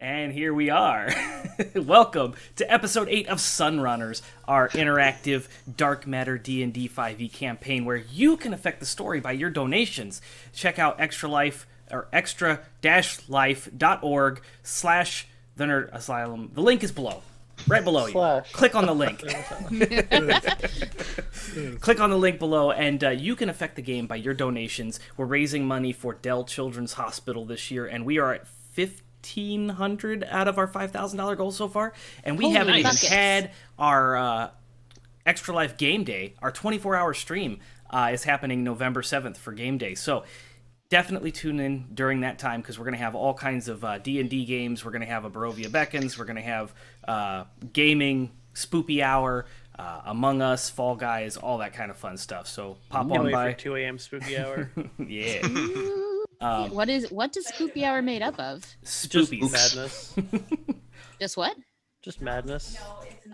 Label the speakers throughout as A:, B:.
A: And here we are. Welcome to episode 8 of Sunrunners, our interactive dark matter D&D 5e campaign where you can affect the story by your donations. Check out extra-life.org/the Nerd Asylum. The link is below. Right below you. Click on the link. Click on the link below, and you can affect the game by your donations. We're raising money for Dell Children's Hospital this year, and we are at 1,500 out of our $5,000 goal so far, and we haven't even had our Extra Life Game Day. Our 24-hour stream is happening November 7th for Game Day, so definitely tune in during that time because we're going to have all kinds of D&D games. We're going to have a Barovia Beckons. We're going to have gaming, Spoopy Hour, Among Us, Fall Guys, all that kind of fun stuff. So pop on by.
B: For 2 a.m. Spoopy Hour.
A: Yeah.
C: What does Spoopy Hour made up of?
A: Spoopies.
B: Just madness.
C: Just what?
B: Just madness.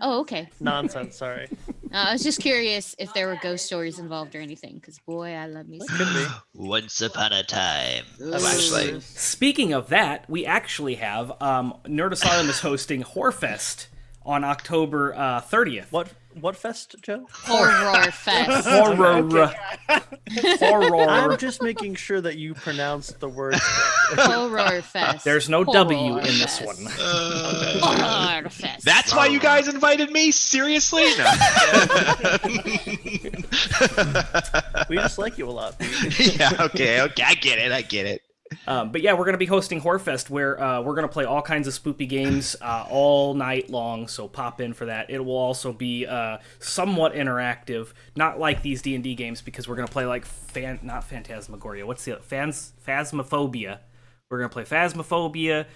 C: Oh, okay.
B: Nonsense, sorry.
C: I was just curious if there were ghost stories involved or anything, because boy, I love me.
B: Could be.
D: Once upon a time.
B: Actually.
A: Speaking of that, we actually have Nerd Asylum is hosting Horrorfest on October 30th.
B: What fest, Joe?
C: Horror Fest.
A: Horror. Horror.
B: I'm just making sure that you pronounce the word.
C: Horror Fest.
A: There's no
C: Horror
A: W in this
C: Fest.
A: one.
C: Horror Fest.
D: That's why you guys invited me? Seriously? No.
B: We just like you a lot.
D: Yeah, okay, I get it.
A: But yeah, we're going to be hosting Horrorfest where we're going to play all kinds of spoopy games all night long, so pop in for that. It will also be somewhat interactive, not like these D&D games, because we're going to play like, not Phantasmagoria, what's the other? Phasmophobia. We're going to play Phasmophobia,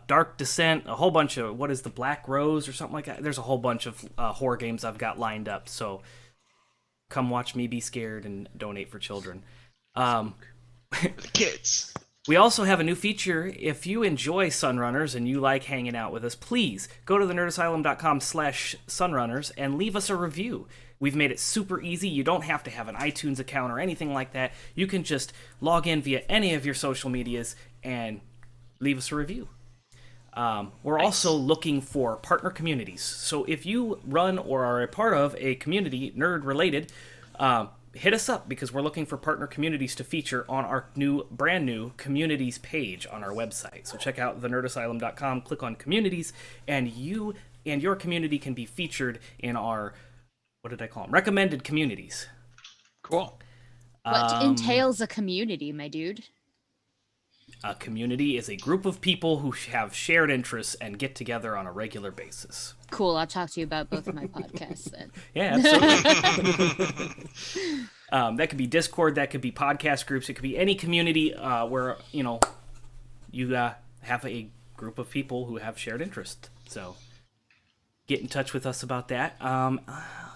A: Dark Descent, a whole bunch of, what is the Black Rose or something like that? There's a whole bunch of horror games I've got lined up, so come watch me be scared and donate for children.
D: The kids.
A: We also have a new feature. If you enjoy Sunrunners and you like hanging out with us, please go to thenerdasylum.com/sunrunners and leave us a review. We've made it super easy. You don't have to have an iTunes account or anything like that. You can just log in via any of your social medias and leave us a review. We're also looking for partner communities. So if you run or are a part of a community, nerd-related, hit us up because we're looking for partner communities to feature on our brand new communities page on our website. So check out thenerdasylum.com, click on communities, and you and your community can be featured in our, what did I call them? Recommended communities.
D: Cool.
C: What entails a community, my dude?
A: A community is a group of people who have shared interests and get together on a regular basis.
C: Cool, I'll talk to you about both of my podcasts then.
A: Yeah, absolutely. That could be Discord, that could be podcast groups, it could be any community where, you have a group of people who have shared interest. So get in touch with us about that. A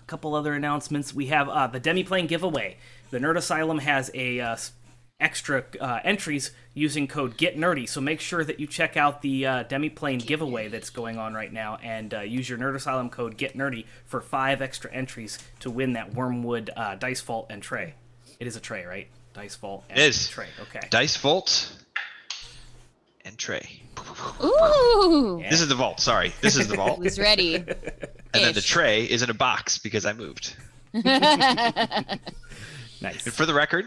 A: couple other announcements. We have the Demiplane giveaway. The Nerd Asylum has a extra entries using code GETNERDY, so make sure that you check out the Demiplane giveaway that's going on right now and use your Nerd Asylum code GETNERDY for 5 extra entries to win that Wormwood Dice Vault and tray. It is a tray, right? Dice Vault and tray. Okay.
D: Dice Vault and tray.
C: Ooh!
A: Yeah.
D: This is the vault, sorry. This is the vault.
C: Was ready.
D: And then the tray is in a box because I moved.
A: Nice.
D: And for the record,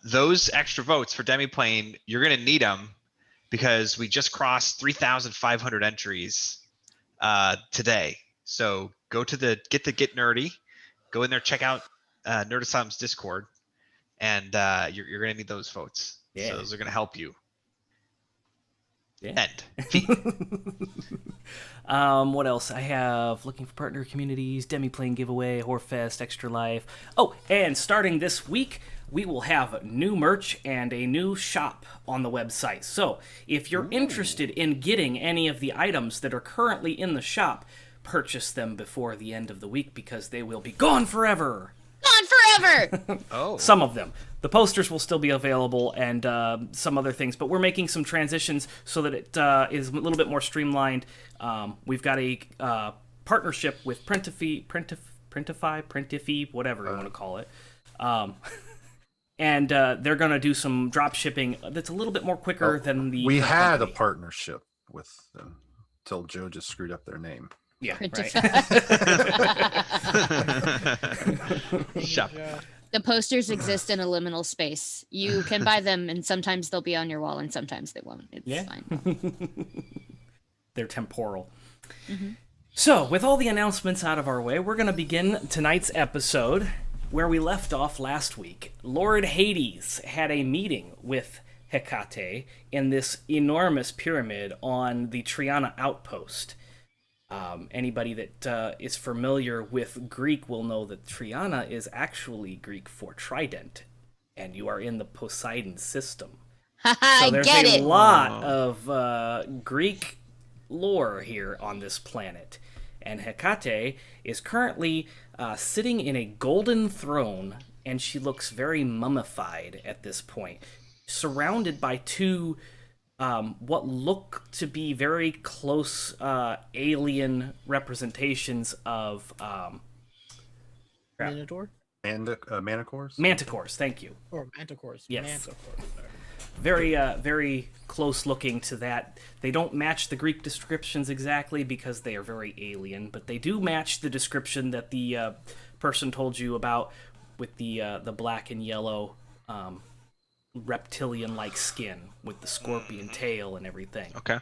D: those extra votes for Demiplane, you're going to need them because we just crossed 3,500 entries today. So go to Get Nerdy, go in there, check out Nerd Asylum's Discord, and you're going to need those votes.
A: Yeah.
D: So those are going to help you.
A: Yeah. What else? I have looking for partner communities, Demiplane giveaway, Horrorfest, Extra Life. Oh, and starting this week, we will have new merch and a new shop on the website. So if you're interested in getting any of the items that are currently in the shop, purchase them before the end of the week because they will be gone forever.
C: Gone forever!
D: Oh.
A: Some of them. The posters will still be available and some other things, but we're making some transitions so that it is a little bit more streamlined. We've got a partnership with Printify, whatever you want to call it. and they're going to do some drop shipping that's a little bit more quicker than the.
E: We
A: other
E: had a
A: company.
E: partnership with them till Joe just screwed up their name.
A: Yeah,
C: Pretty
A: right.
D: Shop.
C: The posters exist in a liminal space. You can buy them, and sometimes they'll be on your wall, and sometimes they won't. It's fine.
A: They're temporal.
C: Mm-hmm.
A: So, with all the announcements out of our way, we're going to begin tonight's episode where we left off last week. Lord Hades had a meeting with Hecate in this enormous pyramid on the Triana outpost. Anybody that is familiar with Greek will know that Triana is actually Greek for trident, and you are in the Poseidon system. So
C: I
A: there's
C: get
A: a
C: it.
A: lot of Greek lore here on this planet. And Hecate is currently sitting in a golden throne, and she looks very mummified at this point, surrounded by two what look to be very close alien representations of
B: Minotaur
E: And Manticores?
A: manticores. Thank you.
B: or Manticores?
A: Yes.
B: Manticores. Sorry.
A: Very close looking to that. They don't match the Greek descriptions exactly because they are very alien, but they do match the description that the person told you about with the black and yellow reptilian-like skin with the scorpion tail and everything.
D: Okay.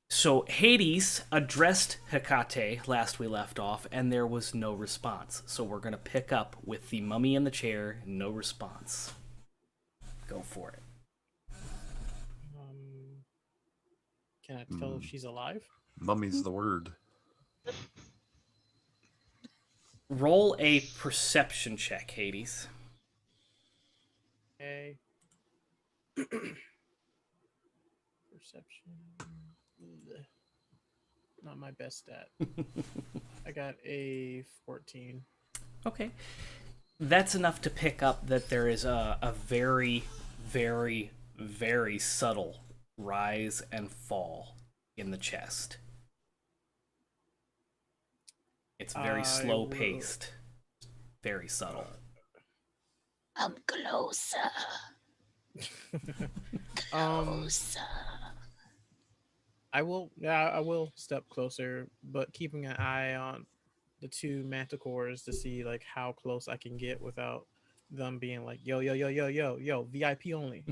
A: So Hades addressed Hecate last we left off, and there was no response. So we're going to pick up with the mummy in the chair, no response. Go for it.
B: Can I tell if she's alive?
E: Mummy's the word.
A: Roll a perception check, Hades.
B: Okay. Perception. Ugh. Not my best stat. I got a 14.
A: Okay. That's enough to pick up that there is a very, very, very subtle rise and fall in the chest. It's very slow paced, very subtle.
C: Come closer. Closer.
B: I will step closer, but keeping an eye on the two manticores to see like how close I can get without them being like, yo, VIP only.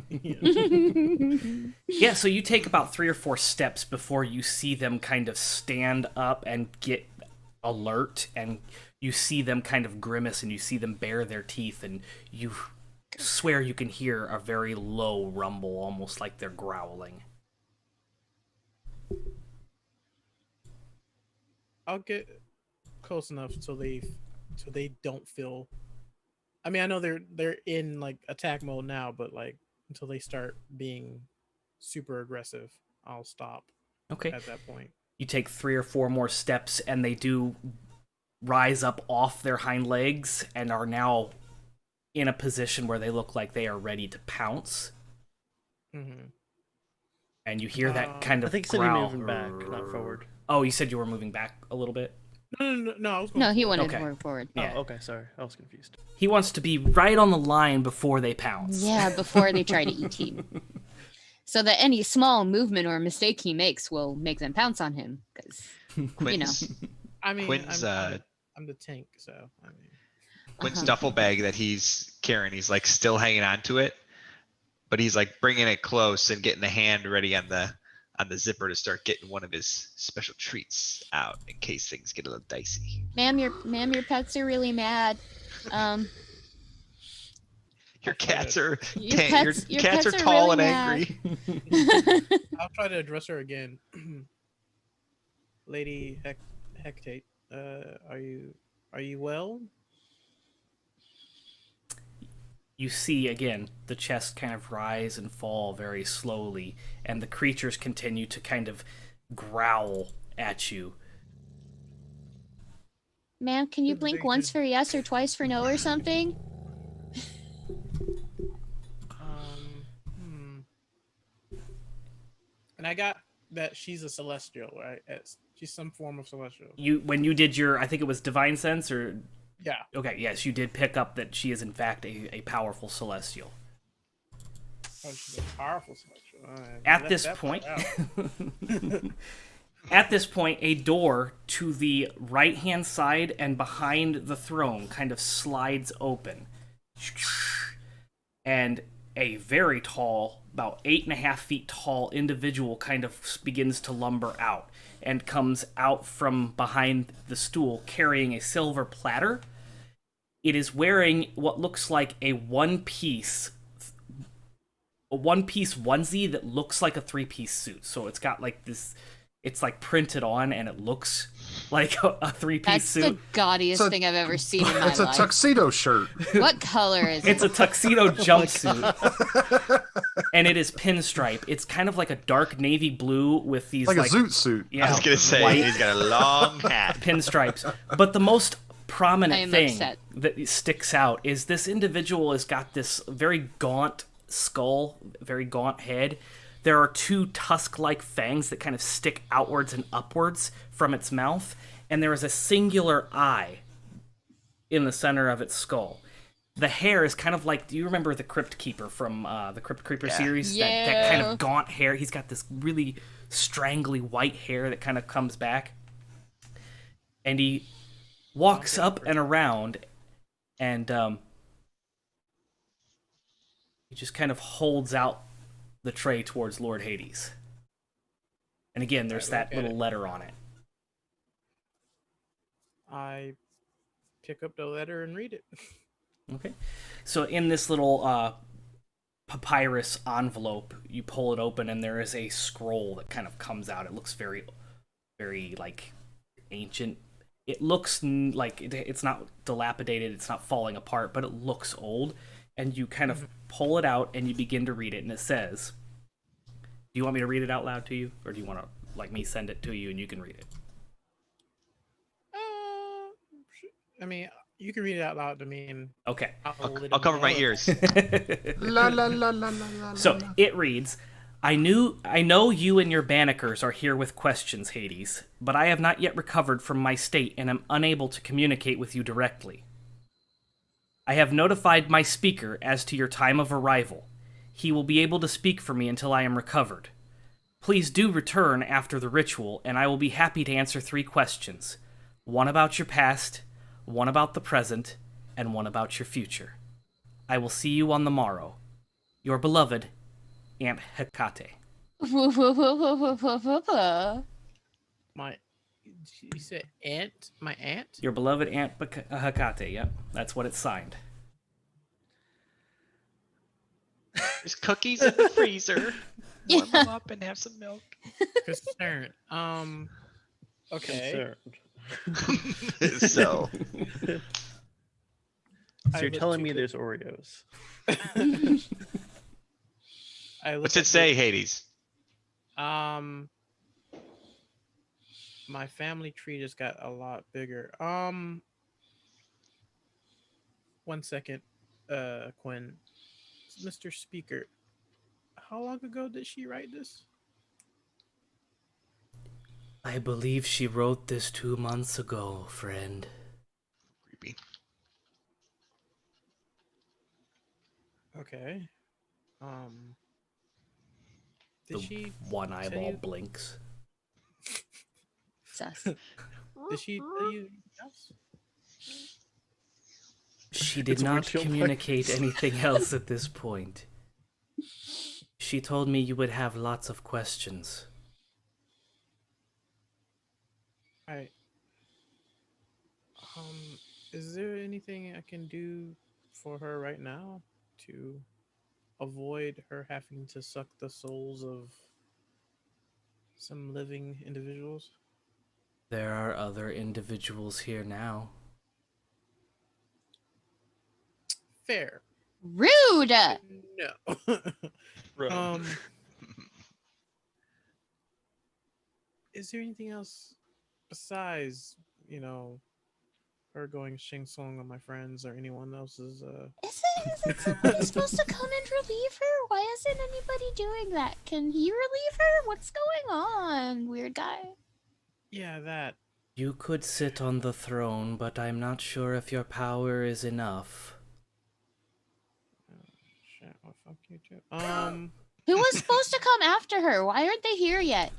A: Yeah, so you take about 3 or 4 steps before you see them kind of stand up and get alert, and you see them kind of grimace, and you see them bare their teeth, and you swear you can hear a very low rumble, almost like they're growling.
B: I'll get close enough so they don't feel. I mean, I know they're in like attack mode now, but like until they start being super aggressive, I'll stop.
A: Okay.
B: At that point.
A: You take 3 or 4 more steps, and they do rise up off their hind legs and are now in a position where they look like they are ready to pounce.
B: Mm-hmm.
A: And you hear that kind of
B: I think you said you're
A: growl.
B: moving back, not forward.
A: Oh, you said you were moving back a little bit?
B: No, I was going
C: No, he wanted
A: Okay.
C: more forward.
A: Yeah.
B: Oh, okay, sorry. I was confused.
A: He wants to be right on the line before they pounce.
C: Yeah, before they try to eat him. So that any small movement or mistake he makes will make them pounce on him. Because,
D: Quinn's,
B: I mean,
D: Quinn's,
B: I'm the tank, so I mean.
D: Quinn's duffel bag that he's carrying, he's like still hanging on to it, but he's like bringing it close and getting the hand ready on the zipper to start getting one of his special treats out in case things get a little dicey.
C: ma'am, your pets are really mad.
D: Your cats are
C: Your
D: your
C: pets
D: cats are
C: are
D: tall
C: really
D: and
C: mad.
D: angry.
B: I'll try to address her again. Lady Hecate, are you well?
A: You see, again, the chest kind of rise and fall very slowly, and the creatures continue to kind of growl at you.
C: Ma'am, can you blink once for yes or twice for no or something?
B: And I got that she's a celestial, right? She's some form of celestial.
A: When you did your, I think it was divine sense or
B: Yeah.
A: Okay, yes, you did pick up that she is in fact a powerful celestial.
B: Oh, she's a powerful celestial.
A: At this point, a door to the right-hand side and behind the throne kind of slides open. And a very tall, about 8.5 feet tall individual kind of begins to lumber out and comes out from behind the stool carrying a silver platter. It is wearing what looks like a one-piece onesie that looks like a 3-piece suit. So it's got like this, it's like printed on and it looks like a 3-piece suit.
C: That's the gaudiest thing I've ever seen in my life.
E: It's a tuxedo shirt.
C: What color is it?
A: It's a tuxedo jumpsuit. And it is pinstripe. It's kind of like a dark navy blue with these
E: Like a zoot suit.
A: Yeah,
D: I was gonna say
A: white
D: he's got a long hat.
A: pinstripes. But the most prominent thing
C: upset.
A: that sticks out is this individual has got this very gaunt skull, very gaunt head. There are 2 tusk-like fangs that kind of stick outwards and upwards from its mouth, and there is a singular eye in the center of its skull. The hair is kind of like, do you remember the Crypt Keeper from the Crypt Keeper series?
C: Yeah.
A: That kind of gaunt hair. He's got this really strangly white hair that kind of comes back. And he walks up and around, and he just kind of holds out the tray towards Lord Hades. And again, there's that little letter on it.
B: I pick up the letter and read it.
A: Okay. So in this little papyrus envelope, you pull it open and there is a scroll that kind of comes out. It looks very, very, like, ancient. It looks like it's not dilapidated, it's not falling apart, but it looks old. And you kind of pull it out and you begin to read it, and it says, do you want me to read it out loud to you? Or do you want to, like, me send it to you and you can read it?
B: I mean, you can read it out loud to me, and
A: Okay.
D: I'll cover my ears.
E: La la la la la la.
A: So it reads, I know you and your Banneker's are here with questions, Hades, but I have not yet recovered from my state and am unable to communicate with you directly. I have notified my speaker as to your time of arrival. He will be able to speak for me until I am recovered. Please do return after the ritual, and I will be happy to answer 3 questions. One about your past, one about the present, and one about your future. I will see you on the morrow. Your beloved, Aunt Hecate.
B: You said aunt? My aunt?
A: Your beloved Aunt Hecate, yep. That's what it's signed.
D: There's cookies in the freezer. Warm them up and have some milk.
B: Concerned. Okay.
D: So
F: you're telling me there's Oreos.
D: what's it say, Hades?
B: My family tree just got a lot bigger. 1 second, Quinn. Mr. Speaker, how long ago did she write this?
A: I believe she wrote this 2 months ago, friend.
D: Creepy.
B: Okay.
A: The
B: Did she
A: one
B: tell
A: eyeball
B: you-
A: blinks.
C: Sus.
B: Did she tell you anything else?
A: She did
F: It's
A: not
F: windshield
A: communicate
F: wipers.
A: anything else at this point. She told me you would have lots of questions.
B: Alright. Is there anything I can do for her right now to avoid her having to suck the souls of some living individuals?
A: There are other individuals here now.
B: Fair.
C: Rude.
B: No. Is there anything else besides, her going Shing Song on my friends or anyone else's?
C: Isn't somebody supposed to come and relieve her? Why isn't anybody doing that? Can he relieve her? What's going on, weird guy?
B: Yeah, that.
A: You could sit on the throne, but I'm not sure if your power is enough.
B: Shit, well, fuck you too.
C: Who was supposed to come after her? Why aren't they here yet?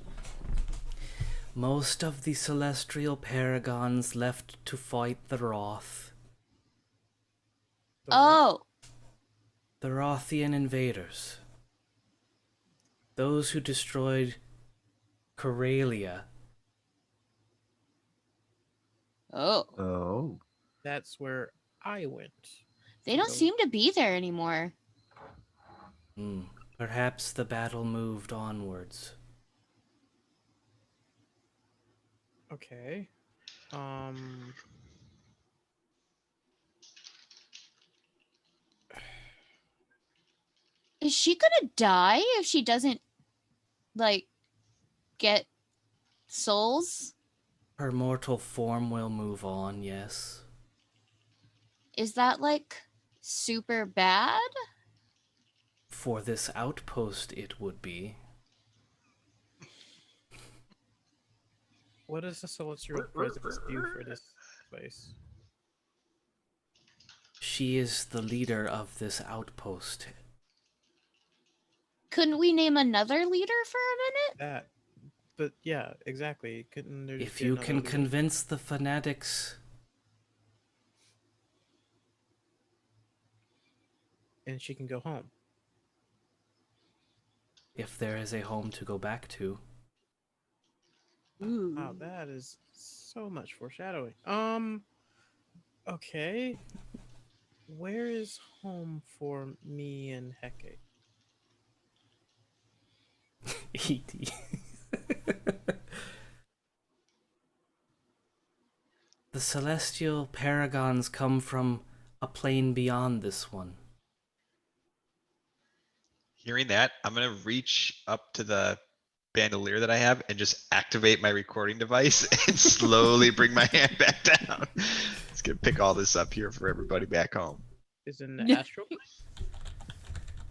A: Most of the celestial paragons left to fight the Roth.
C: Oh,
A: The Rothian invaders. Those who destroyed Coralia.
C: oh.
E: Oh.
B: That's where I went.
C: They don't seem to be there anymore.
A: Perhaps the battle moved onwards.
B: Okay.
C: Is she gonna die if she doesn't, like, get souls?
A: Her mortal form will move on, yes.
C: Is that, like, super bad?
A: For this outpost, it would be.
B: What does the celestial presence do for this place?
A: She is the leader of this outpost.
C: Couldn't we name another leader for a minute?
B: That. But yeah, exactly. Couldn't there just
A: If
B: be
A: you
B: another
A: can
B: leader?
A: convince the fanatics,
B: And she can go home.
A: if there is a home to go back to.
B: Wow, that is so much foreshadowing. Okay. Where is home for me and Hecate?
A: E.T. The celestial paragons come from a plane beyond this one.
D: Hearing that, I'm gonna reach up to the bandolier that I have and just activate my recording device and slowly bring my hand back down. It's gonna pick all this up here for everybody back home.
B: Is in the astral plane?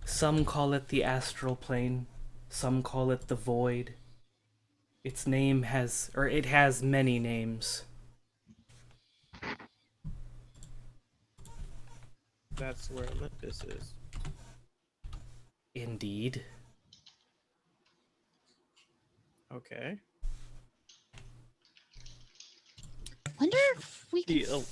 A: Some call it the astral plane, some call it the void. Its name has, or it has many names.
B: That's where Olympus is.
A: Indeed.
B: Okay.
C: Wonder if we can
F: The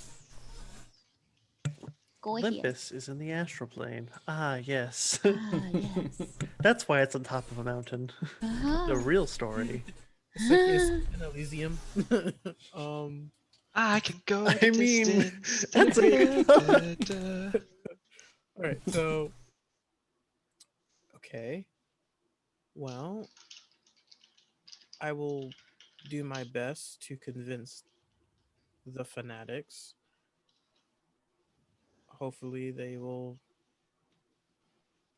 C: go here.
F: Olympus is in the astral plane. Ah, yes.
C: Ah, yes.
F: That's why it's on top of a mountain.
C: Uh-huh.
F: The real story.
B: It's in Elysium.
D: I can go.
F: I mean, that's a
B: All right, so okay. Well, I will do my best to convince the fanatics. Hopefully, they will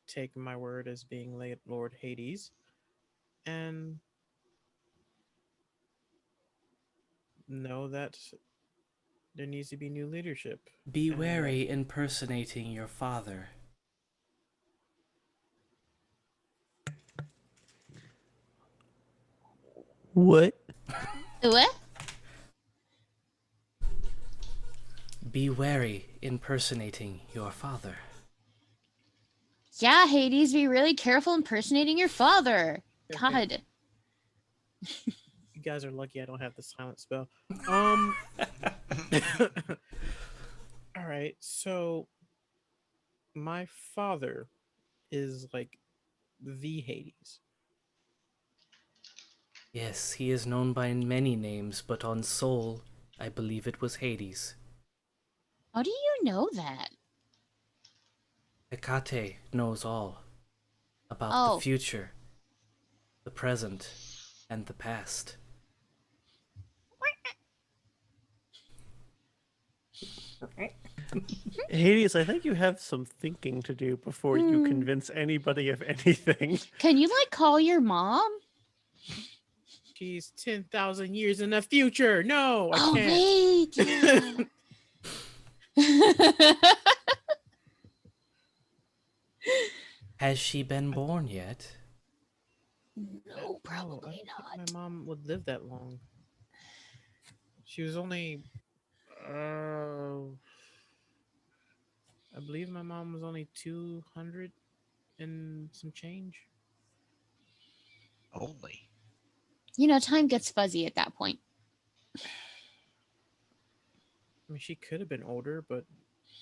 B: take my word as being Lord Hades and know that there needs to be new leadership.
A: Be
B: And,
A: wary impersonating your father.
B: What?
C: What?
A: Be wary impersonating your father.
C: Yeah, Hades, be really careful impersonating your father. God.
B: You guys are lucky I don't have the silent spell. All right, so my father is like the Hades.
A: Yes, he is known by many names, but on Soul, I believe it was Hades.
C: How do you know that?
A: Hecate knows all about
C: Oh.
A: the future, the present, and the past.
F: Hades, I think you have some thinking to do before you convince anybody of anything.
C: Can you, like, call your mom?
B: She's 10,000 years in the future. No, I
C: Oh,
B: can't.
C: wait. Yeah.
A: Has she been born yet?
C: No,
B: I
C: probably
B: don't think
C: not.
B: my mom would live that long. She was only, I believe my mom was only 200 and some change.
D: Only.
C: You know, time gets fuzzy at that point.
B: I mean, she could have been older, but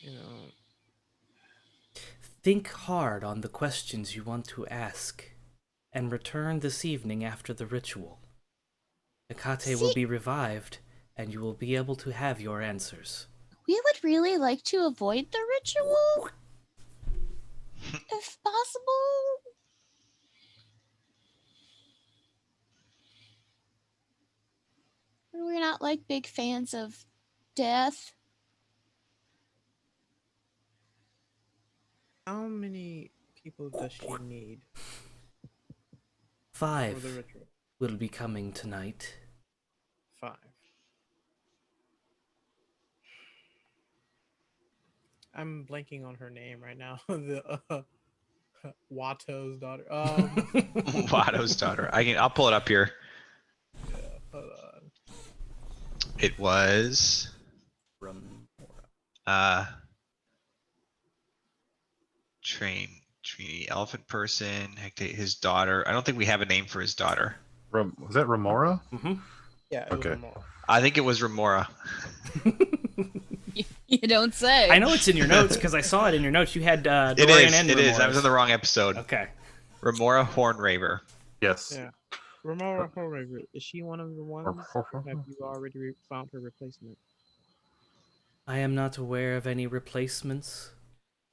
B: you know,
A: Think hard on the questions you want to ask, and return this evening after the ritual. Hecate will
C: See-
A: be revived, and you will be able to have your answers.
C: We would really like to avoid the ritual, if possible. We're not like big fans of death.
B: how many people does she need for
A: 5
B: the ritual?
A: will be coming tonight.
B: 5. I'm blanking on her name right now. The Watto's daughter.
D: Watto's daughter. I'll pull it up here.
B: Hold on.
D: It was Trini, elephant person, Hecate, his daughter. I don't think we have a name for his daughter.
E: Was that Remora?
A: Mm-hmm.
B: Yeah. It was
E: Okay.
B: Remora.
D: I think it was Remora.
C: You don't say.
A: I know it's in your notes because I saw it in your notes. You had
D: It
A: Dorian
D: is.
A: and
D: It is. I
A: Remoras.
D: was in the wrong episode.
A: Okay.
D: Remora Hornraver.
E: Yes.
B: Yeah. Remora Horriver. Is she one of the ones? Or have you already found her replacement?
A: I am not aware of any replacements.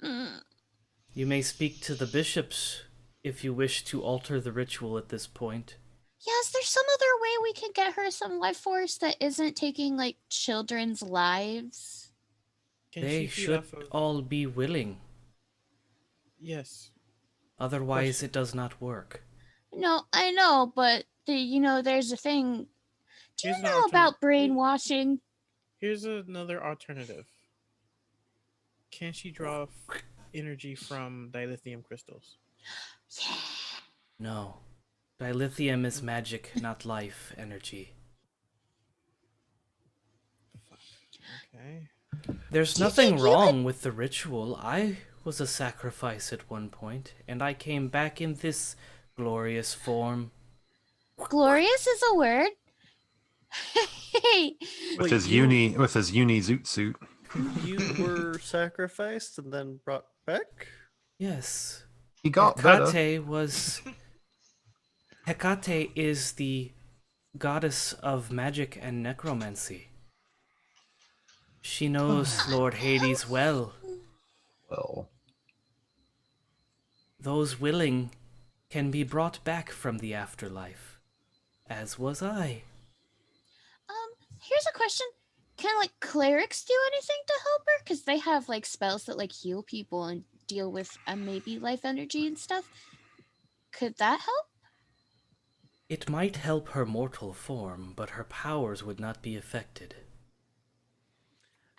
C: Mm.
A: You may speak to the bishops if you wish to alter the ritual at this point.
C: Yeah, is there some other way we can get her some life force that isn't taking like children's lives?
B: Can
A: They
B: she feed
A: should
B: off of...
A: all be willing.
B: Yes.
A: Otherwise,
B: Question.
A: it does not work.
C: No, I know, but there's a thing. Do
B: Here's
C: you
B: an
C: know about
B: alternate-
C: brainwashing?
B: Here's another alternative. Can she draw energy from dilithium crystals?
C: Yeah.
A: No. Dilithium is magic, not life energy.
B: Okay.
A: There's
C: Do you
A: nothing
C: think you
A: wrong with the ritual. I was a sacrifice at one point, and I came back in this glorious form.
C: Glorious is a word. Hey,
E: With
F: Wait,
E: his
F: you-
E: uni zoot suit.
F: You were sacrificed and then brought back?
A: Yes.
E: He got better.
A: Hecate is the goddess of magic and necromancy. She knows Lord Hades well.
E: Well,
A: Those willing can be brought back from the afterlife, as was I.
C: here's a question. Can like clerics do anything to help her? Because they have like spells that like heal people and deal with maybe life energy and stuff. Could that help?
A: It might help her mortal form, but her powers would not be affected.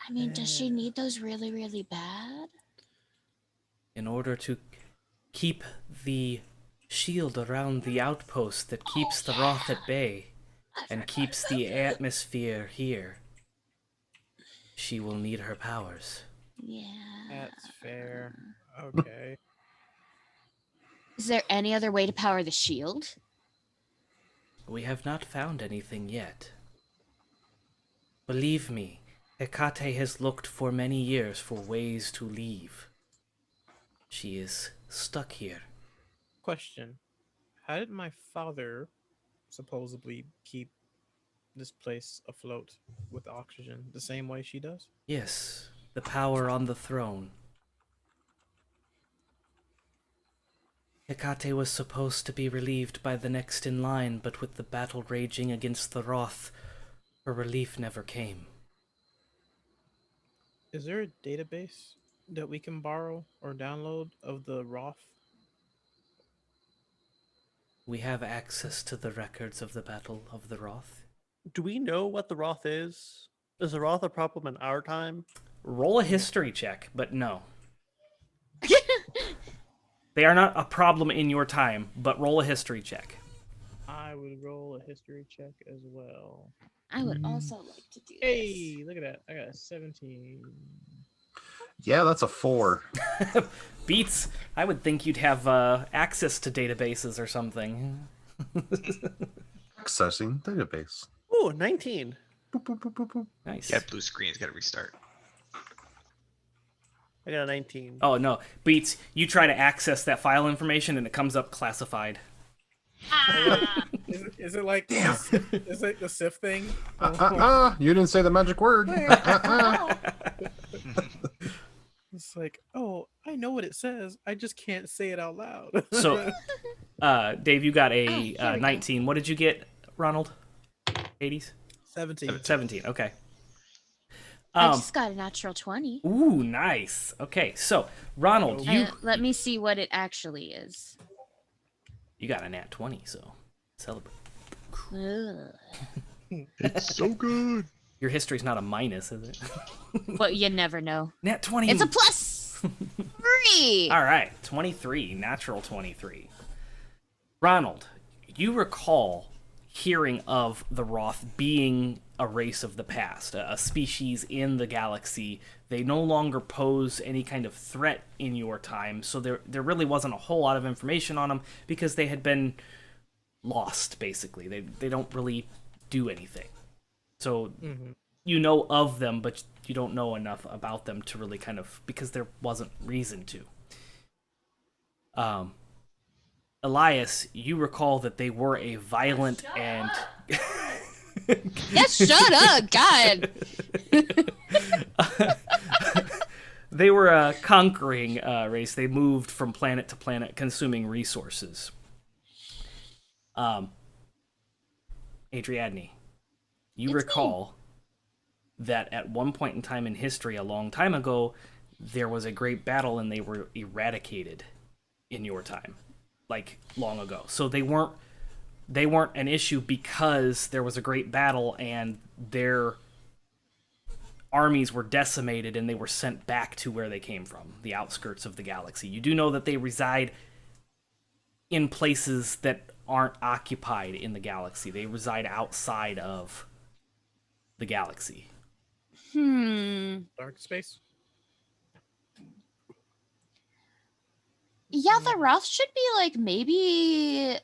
C: I mean, does she need those really, really bad?
A: In order to keep the shield around the outpost that keeps the Wrath at bay and keeps the atmosphere here, she will need her powers.
C: Yeah.
B: That's fair. Okay.
C: Is there any other way to power the shield?
A: We have not found anything yet. Believe me, Hecate has looked for many years for ways to leave. She is stuck here.
B: Question. How did my father supposedly keep this place afloat with oxygen the same way she does?
A: Yes, the power on the throne. Hecate was supposed to be relieved by the next in line, but with the battle raging against the Wrath, her relief never came.
B: Is there a database that we can borrow or download of the Roth?
A: We have access to the records of the Battle of the Wrath.
F: Do we know what the Roth is? Is the Roth a problem in our time?
A: Roll a history check, but no. They are not a problem in your time, but roll a history check.
B: I I would roll a history check as well.
C: I would also like to do this.
B: Hey, look at that. I got a 17.
E: Yeah, that's a 4.
A: Beats. I would think you'd have access to databases or something.
E: Accessing database.
F: Ooh, 19.
E: Boop, boop, boop, boop, boop.
A: Nice.
D: Yeah, blue screen's got to restart.
F: I got a 19.
A: Oh no, Beats. You try to access that file information and it comes up classified.
C: Ah!
B: Is it like
E: Damn.
B: is it the SIF thing?
E: You didn't say the magic word.
B: It's like, oh, I know what it says. I just can't say it out loud.
A: So, Dave, you got a
C: here we go.
A: 19. What did you get, Ronald? 80s?
B: 17.
A: 17. Okay.
C: I just got a natural 20.
A: Ooh, nice. Okay, so Ronald, you
C: Let me see what it actually is.
A: you got a nat 20, so celebrate.
C: Ugh.
D: It's so good.
A: Your history's not a minus, is it?
C: But you never know.
A: Nat 20.
C: It's a plus 3.
A: All right, 23, natural 23. Ronald, you recall hearing of the Roth being a race of the past, a species in the galaxy. They no longer pose any kind of threat in your time, so there really wasn't a whole lot of information on them because they had been lost, basically. They don't really do anything. So you know of them, but you don't know enough about them to really kind of, because there wasn't reason to. Elias, you recall that they were a violent and...
C: Yes, shut up, God.
A: They were a conquering race. They moved from planet to planet, consuming resources. Adriandne, you recall that at one point in time in history, a long time ago, there was a great battle and they were eradicated in your time, like long ago. So they weren't an issue because there was a great battle and their armies were decimated and they were sent back to where they came from, the outskirts of the galaxy. You do know that they reside in places that aren't occupied in the galaxy. They reside outside of the galaxy.
B: Dark space.
C: Yeah, the Roth should be like, maybe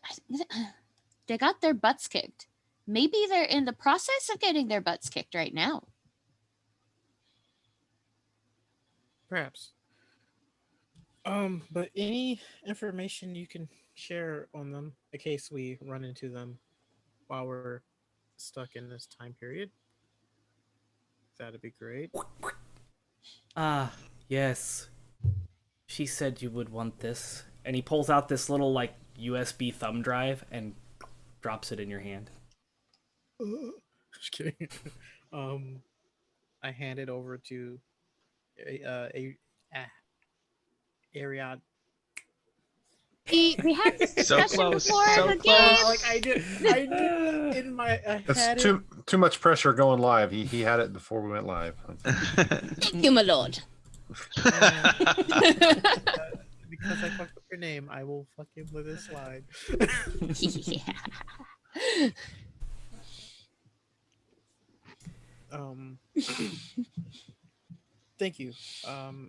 C: they got their butts kicked. Maybe they're in the process of getting their butts kicked right now.
B: Perhaps. But any information you can share on them in case we run into them while we're stuck in this time period, that'd be great.
A: Ah, yes. She said you would want this. And he pulls out this little, like, USB thumb drive and drops it in your hand.
B: Just kidding. I hand it over to Ariadne.
C: We had this
D: So
C: discussion
D: close,
C: before
D: so
C: the
D: close.
C: game.
B: Like I did in my. I
E: That's
B: had
E: too much pressure going live. He had it before we went live.
C: Thank you, my lord.
B: Because I fucked up your name, I will fuck him with a slide.
C: Yeah.
B: Thank you.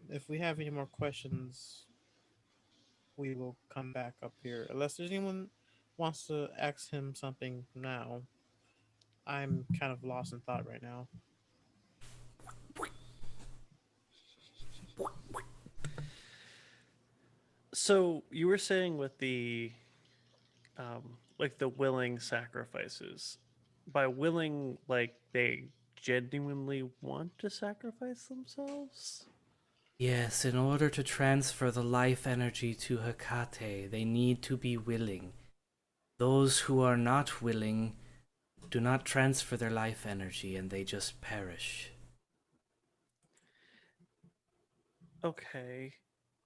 B: If we have any more questions, we will come back up here. Unless there's anyone wants to ask him something now. I'm kind of lost in thought right now.
F: So you were saying with the, like the willing sacrifices, by willing, like they genuinely want to sacrifice themselves?
A: Yes, in order to transfer the life energy to Hecate, they need to be willing. Those who are not willing do not transfer their life energy and they just perish.
F: Okay.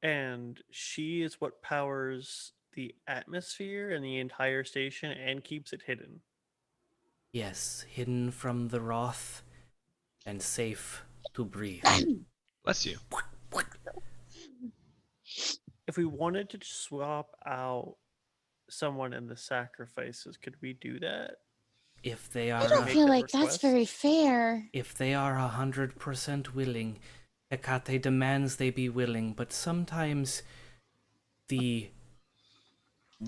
F: And she is what powers the atmosphere and the entire station and keeps it hidden.
A: Yes, hidden from the wrath and safe to breathe.
D: Bless you.
F: If we wanted to swap out someone in the sacrifices, could we do that?
A: If they
C: I
A: are,
C: don't
F: make
C: feel
F: that
C: like that's
F: request?
C: very fair.
A: if they are 100% willing, Hecate demands they be willing. But sometimes the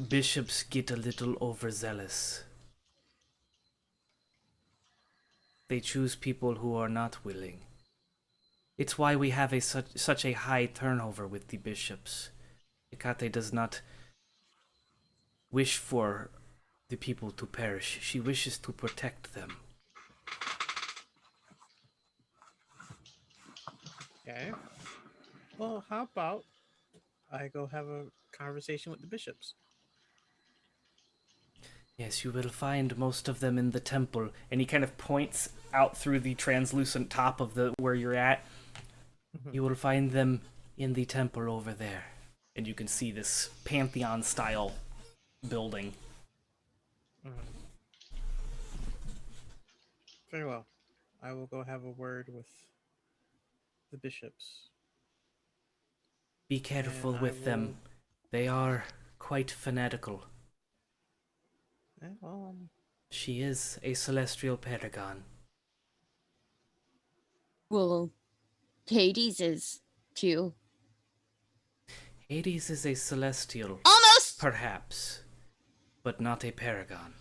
A: bishops get a little overzealous. They choose people who are not willing. It's why we have such a high turnover with the bishops. Hecate does not wish for the people to perish. She wishes to protect them.
B: Okay. Well, how about I go have a conversation with the bishops?
A: Yes, you will find most of them in the temple. And he kind of points out through the translucent top of the where you're at. You will find them in the temple over there. And you can see this Pantheon-style building.
B: Very well. I will go have a word with the bishops.
A: Be careful
B: I
A: with them. They are quite fanatical.
B: Well,
A: She is a celestial paragon.
C: Well, Hades is too.
A: Hades is a celestial,
C: Almost!
A: perhaps, but not a paragon.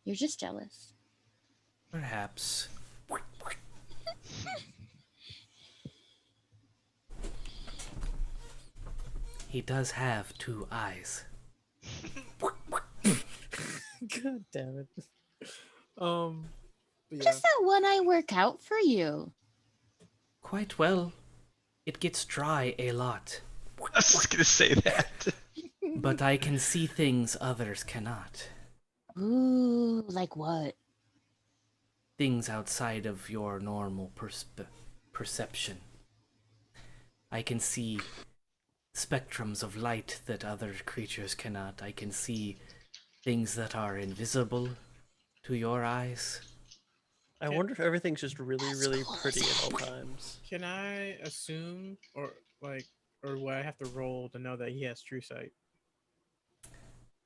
C: You're just jealous.
A: Perhaps. He does have 2 eyes.
B: God damn it. But yeah.
C: Does that one eye work out for you?
A: Quite well. It gets dry a lot,
D: I was just gonna say that.
A: but I can see things others cannot.
C: Ooh, like what?
A: Things outside of your normal perception. I can see spectrums of light that other creatures cannot. I can see things that are invisible to your eyes.
F: I wonder if everything's just really, really pretty at all times.
B: Can I assume, or will I have to roll to know that he has true sight?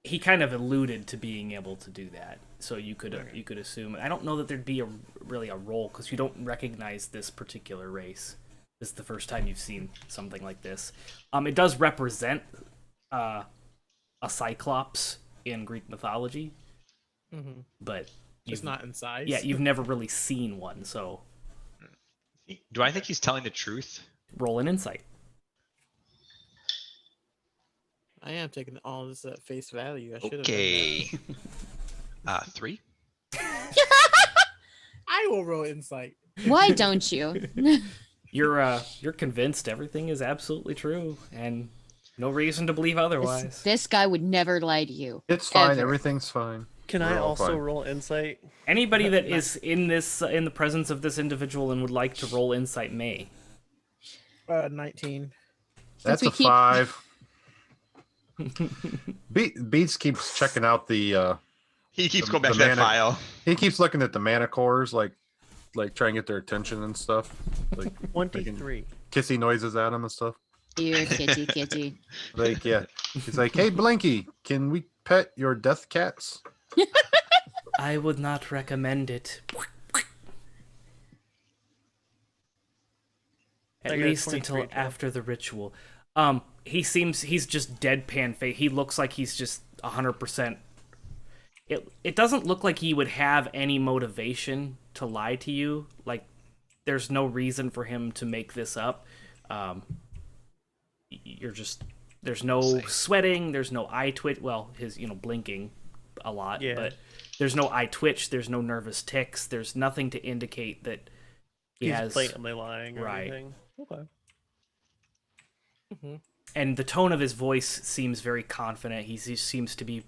A: He kind of alluded to being able to do that, so you could assume. I don't know that there'd be really a roll because you don't recognize this particular race. This is the first time you've seen something like this. It does represent a cyclops in Greek mythology, but
B: Just not in size.
A: yeah, you've never really seen one. So
D: Do I think he's telling the truth?
A: roll an insight.
B: I am taking all this at face value. I should have.
D: Okay. 3.
B: I will roll insight.
C: Why don't you?
A: You're convinced everything is absolutely true, and no reason to believe otherwise.
C: This guy would never lie to you.
E: It's fine.
C: Ever.
E: Everything's fine.
F: Can
E: We're
F: I
E: all
F: also
E: fine.
F: roll insight?
A: Anybody that is in the presence of this individual and would like to roll insight may.
B: 19.
E: That's
C: we
E: a
C: keep-
E: 5. Beats keeps checking out the.
D: He keeps
E: The-
D: going back
E: the
D: to that
E: mana-
D: file.
E: He keeps looking at the mana cores, like trying to get their attention and stuff, like
F: 23.
E: kissy noises at him and stuff.
C: Here, kitty, kitty.
E: Like, yeah, he's like, "Hey, Blinky, can we pet your death cats?"
A: I would not recommend it. At
F: I got a
A: least until
F: 23, Joe.
A: after the ritual. He's just deadpan face. He looks like he's just 100%. It doesn't look like he would have any motivation to lie to you. Like, there's no reason for him to make this up. There's no sweating, there's no eye twitch. Well, his, blinking a lot,
F: Yeah.
A: but there's no eye twitch, there's no nervous tics, there's nothing to indicate that he
F: He's
A: has.
F: blatantly lying or
A: Right.
F: anything. Okay.
A: And the tone of his voice seems very confident. He seems to be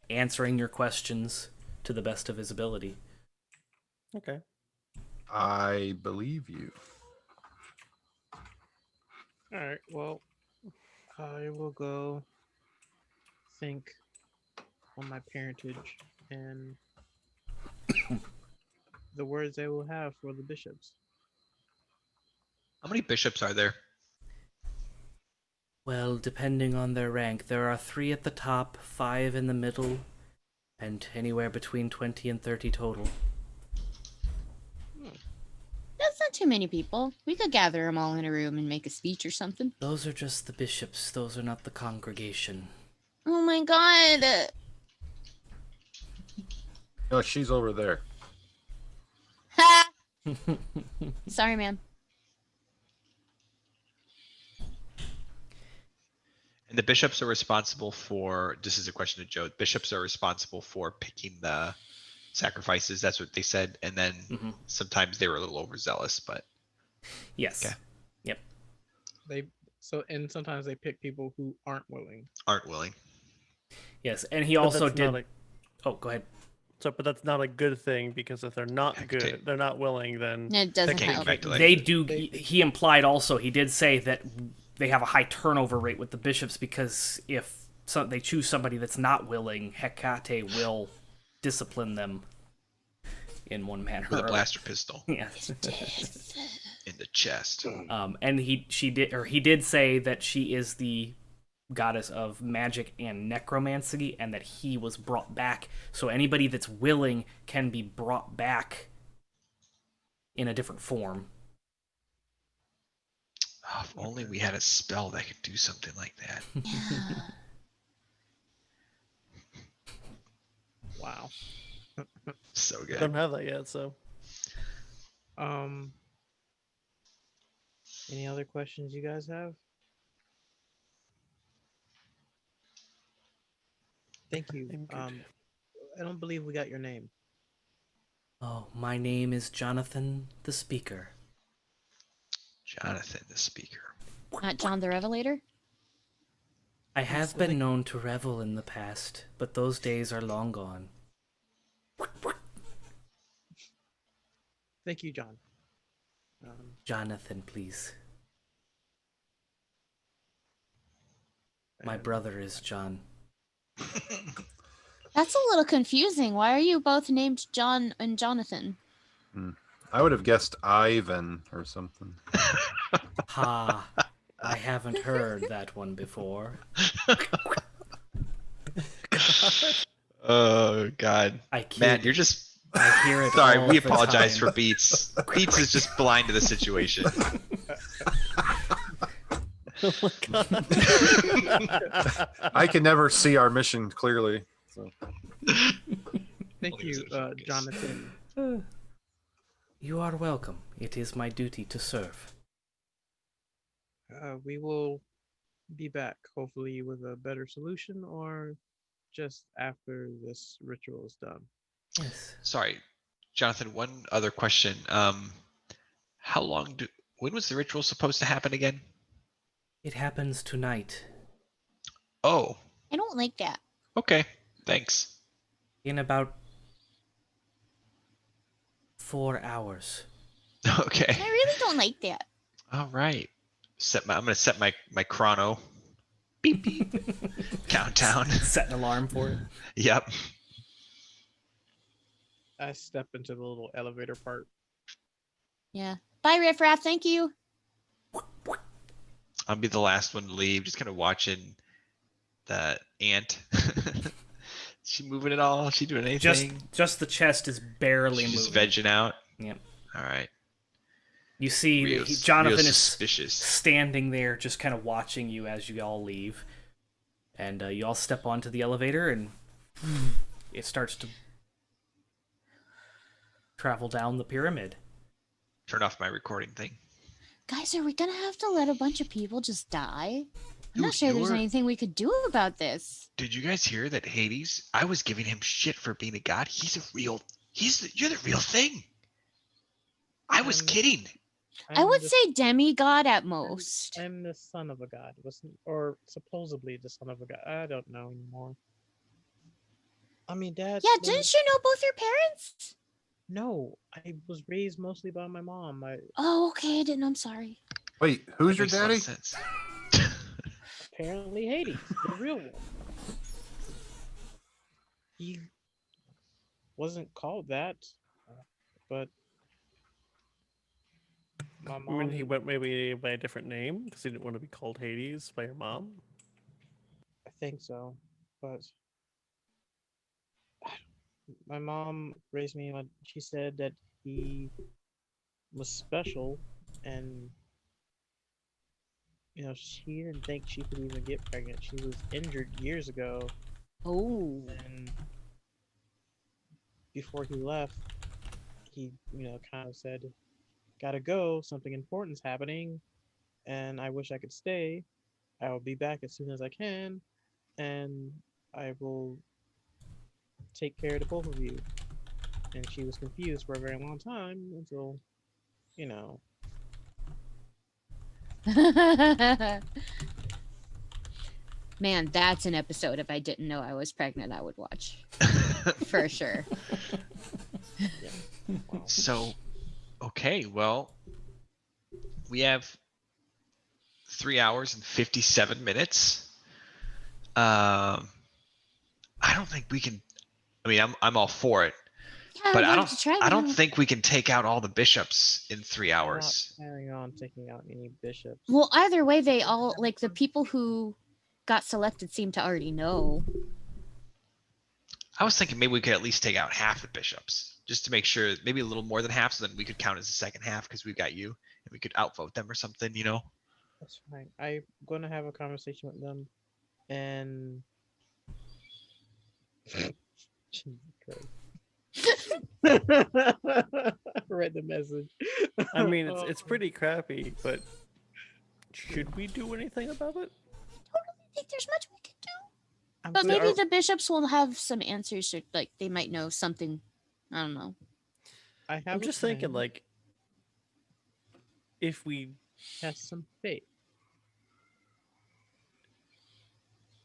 A: answering your questions to the best of his ability.
F: Okay.
E: I believe you.
B: All right. Well, I will go think on my parentage and the words I will have for the bishops.
D: How many bishops are there?
A: Well, depending on their rank, there are 3 at the top, 5 in the middle, and anywhere between 20 and 30 total.
C: That's not too many people. We could gather them all in a room and make a speech or something.
A: Those are just the bishops. Those are not the congregation.
C: Oh my god.
E: No, she's over there.
C: Ha! Sorry, ma'am.
D: And the bishops are responsible for, this is a question to Joe, bishops are responsible for picking the sacrifices. That's what they said. And then sometimes they were a little overzealous, but
A: Yes.
D: Okay.
A: Yep.
B: And sometimes they pick people who aren't willing.
D: aren't willing.
A: Yes, and he
F: But
A: also
F: that's
A: did.
F: not
A: Oh, go ahead.
F: but that's not a good thing, because if they're not
D: Hecate.
F: good, they're not willing, then
C: It doesn't
D: Can't go
C: help.
D: back to like,
A: They do. He implied also. He did say that they have a high turnover rate with the bishops because if they choose somebody that's not willing, Hecate will discipline them in one manner
D: with a
A: or another.
D: blaster pistol
A: Yes.
D: in the chest.
A: And he did say that she is the goddess of magic and necromancy, and that he was brought back. So anybody that's willing can be brought back in a different form.
D: Oh, if only we had a spell that could do something like that.
C: Yeah.
B: Wow.
D: So
F: I
D: good.
F: don't have that yet. So
B: Any other questions you guys have? Thank you.
F: I'm good.
B: I don't believe we got your name.
A: Oh, my name is Jonathan the Speaker.
D: Jonathan, the speaker.
C: Not John the Revelator?
A: I have been known to revel in the past, but those days are long gone.
B: Thank you, John.
A: Jonathan, please. My
B: and-
A: brother is John.
C: That's a little confusing. Why are you both named John and Jonathan?
E: I would have guessed Ivan or something.
A: Ha! I haven't heard that one before.
D: Oh God,
A: I kid.
D: Matt, you're just.
A: I hear it.
D: Sorry,
A: all
D: we
A: the
D: apologize
A: time.
D: for Beats. Beats is just blind to the situation.
F: oh my god.
E: I can never see our mission clearly. So.
B: Thank
D: Only was
B: you,
D: it focus.
B: Jonathan.
A: You are welcome. It is my duty to serve.
B: We will be back, hopefully with a better solution, or just after this ritual is done.
A: Yes.
D: Sorry, Jonathan. One other question. How long do? When was the ritual supposed to happen again?
A: It happens tonight.
D: Oh,
C: I don't like that.
D: okay. Thanks.
A: In about 4 hours.
D: Okay.
C: I really don't like that.
D: All right. I'm gonna set my chrono. Beep beep. Countdown.
A: Set an alarm for it.
D: Yep.
B: I step into the little elevator part.
C: Yeah. Bye, Riff Raff. Thank you.
D: I'll be the last one to leave. Just kind of watching the ant. She moving at all? She doing anything?
A: Just the chest is barely
D: She's just
A: moving.
D: vegging out.
A: Yep.
D: All right.
A: You see,
D: Real,
A: Jonathan
D: real
A: is
D: suspicious.
A: standing there, just kind of watching you as you all leave, and you all step onto the elevator, and it starts to travel down the pyramid.
D: Turn off my recording thing.
C: Guys, are we gonna have to let a bunch of people just die? I'm not
D: Dude,
C: sure there's
D: you're-
C: anything we could do about this.
D: Did you guys hear that Hades? I was giving him shit for being a god. You're the real thing. I was kidding.
C: I would
B: the-
C: say demigod at most.
B: I'm the son of a god, wasn't, or supposedly the son of a god. I don't know anymore. I mean, Dad.
C: Yeah, didn't you know both your parents?
B: No, I was raised mostly by my mom.
C: Oh, okay, I didn't. I'm sorry.
E: Wait, who's
D: That
E: your
D: makes a lot
E: daddy?
D: of sense.
B: Apparently Hades, the real one. He wasn't called that, but my
F: When he
B: mom,
F: went maybe by a different name because he didn't want to be called Hades by your mom.
B: I think so, but my mom raised me. She said that he was special, and she didn't think she could even get pregnant. She was injured years ago,
C: Oh.
B: and before he left, he, kind of said, "Gotta go. Something important's happening, and I wish I could stay. I will be back as soon as I can, and I will take care of the both of you." And she was confused for a very long time until, you know,
C: Man, that's an episode. If I didn't know I was pregnant, I would watch for sure.
B: yeah. Well,
D: So, okay, well, we have 3 hours and 57 minutes. I don't think we can. I mean, I'm all for it,
C: Yeah,
D: but
C: I'd
D: I
C: like
D: don't.
C: to try
D: I don't
C: that.
D: think we can take out all the bishops in 3
B: I'm not
D: hours.
B: planning on taking out any bishops.
C: Well, either way, they all like the people who got selected seem to already know.
D: I was thinking maybe we could at least take out half the bishops, just to make sure, maybe a little more than half, so then we could count as the second half because we've got you, and we could outvote them or something, you know.
B: That's fine. I'm gonna have a conversation with them, and Jesus Christ. I read the message.
F: I mean, it's pretty crappy, but should we do anything about it?
C: I don't think there's much we can do.
B: I'm
C: But
B: still-
C: maybe the bishops will have some answers, or like they might know something. I don't know.
B: I have
F: I'm
B: a
F: just thinking,
B: plan.
F: like, if we
B: Test some faith.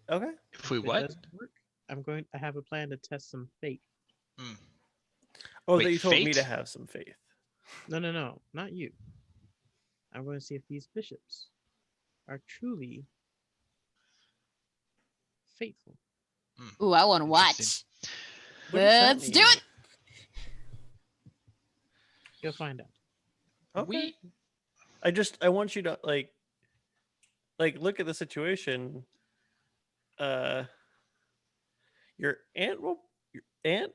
F: okay,
D: If we
B: If it
D: what?
B: doesn't work, I have a plan to test some faith.
F: oh,
D: Wait,
F: that you told me to
D: fate?
F: have some faith.
B: No, not you. I'm going to see if these bishops are truly faithful.
C: Ooh, I want to
D: Interesting.
C: watch.
F: What does that
C: Let's do
F: mean?
C: it.
B: You'll find out.
F: Okay. I want you to like look at the situation. Your aunt,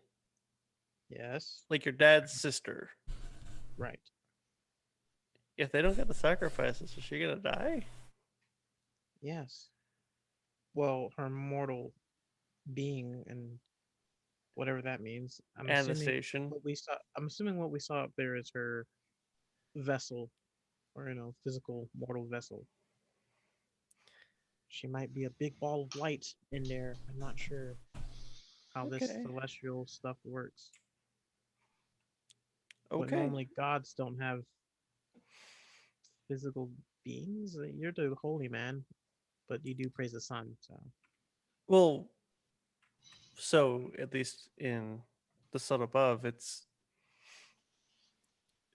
B: Yes,
F: like your dad's sister.
B: right.
F: If they don't get the sacrifices, is she gonna die?
B: Yes. Well, her mortal being and whatever that means. I'm
F: And the
B: assuming
F: station.
B: what we saw. I'm assuming what we saw up there is her vessel, or physical mortal vessel. She might be a big ball of light in there. I'm not sure how this
F: Okay.
B: celestial stuff works. But
F: Okay.
B: normally gods don't have physical beings. You're the holy man, but you do praise the sun. So
F: Well, so at least in the sun above, it's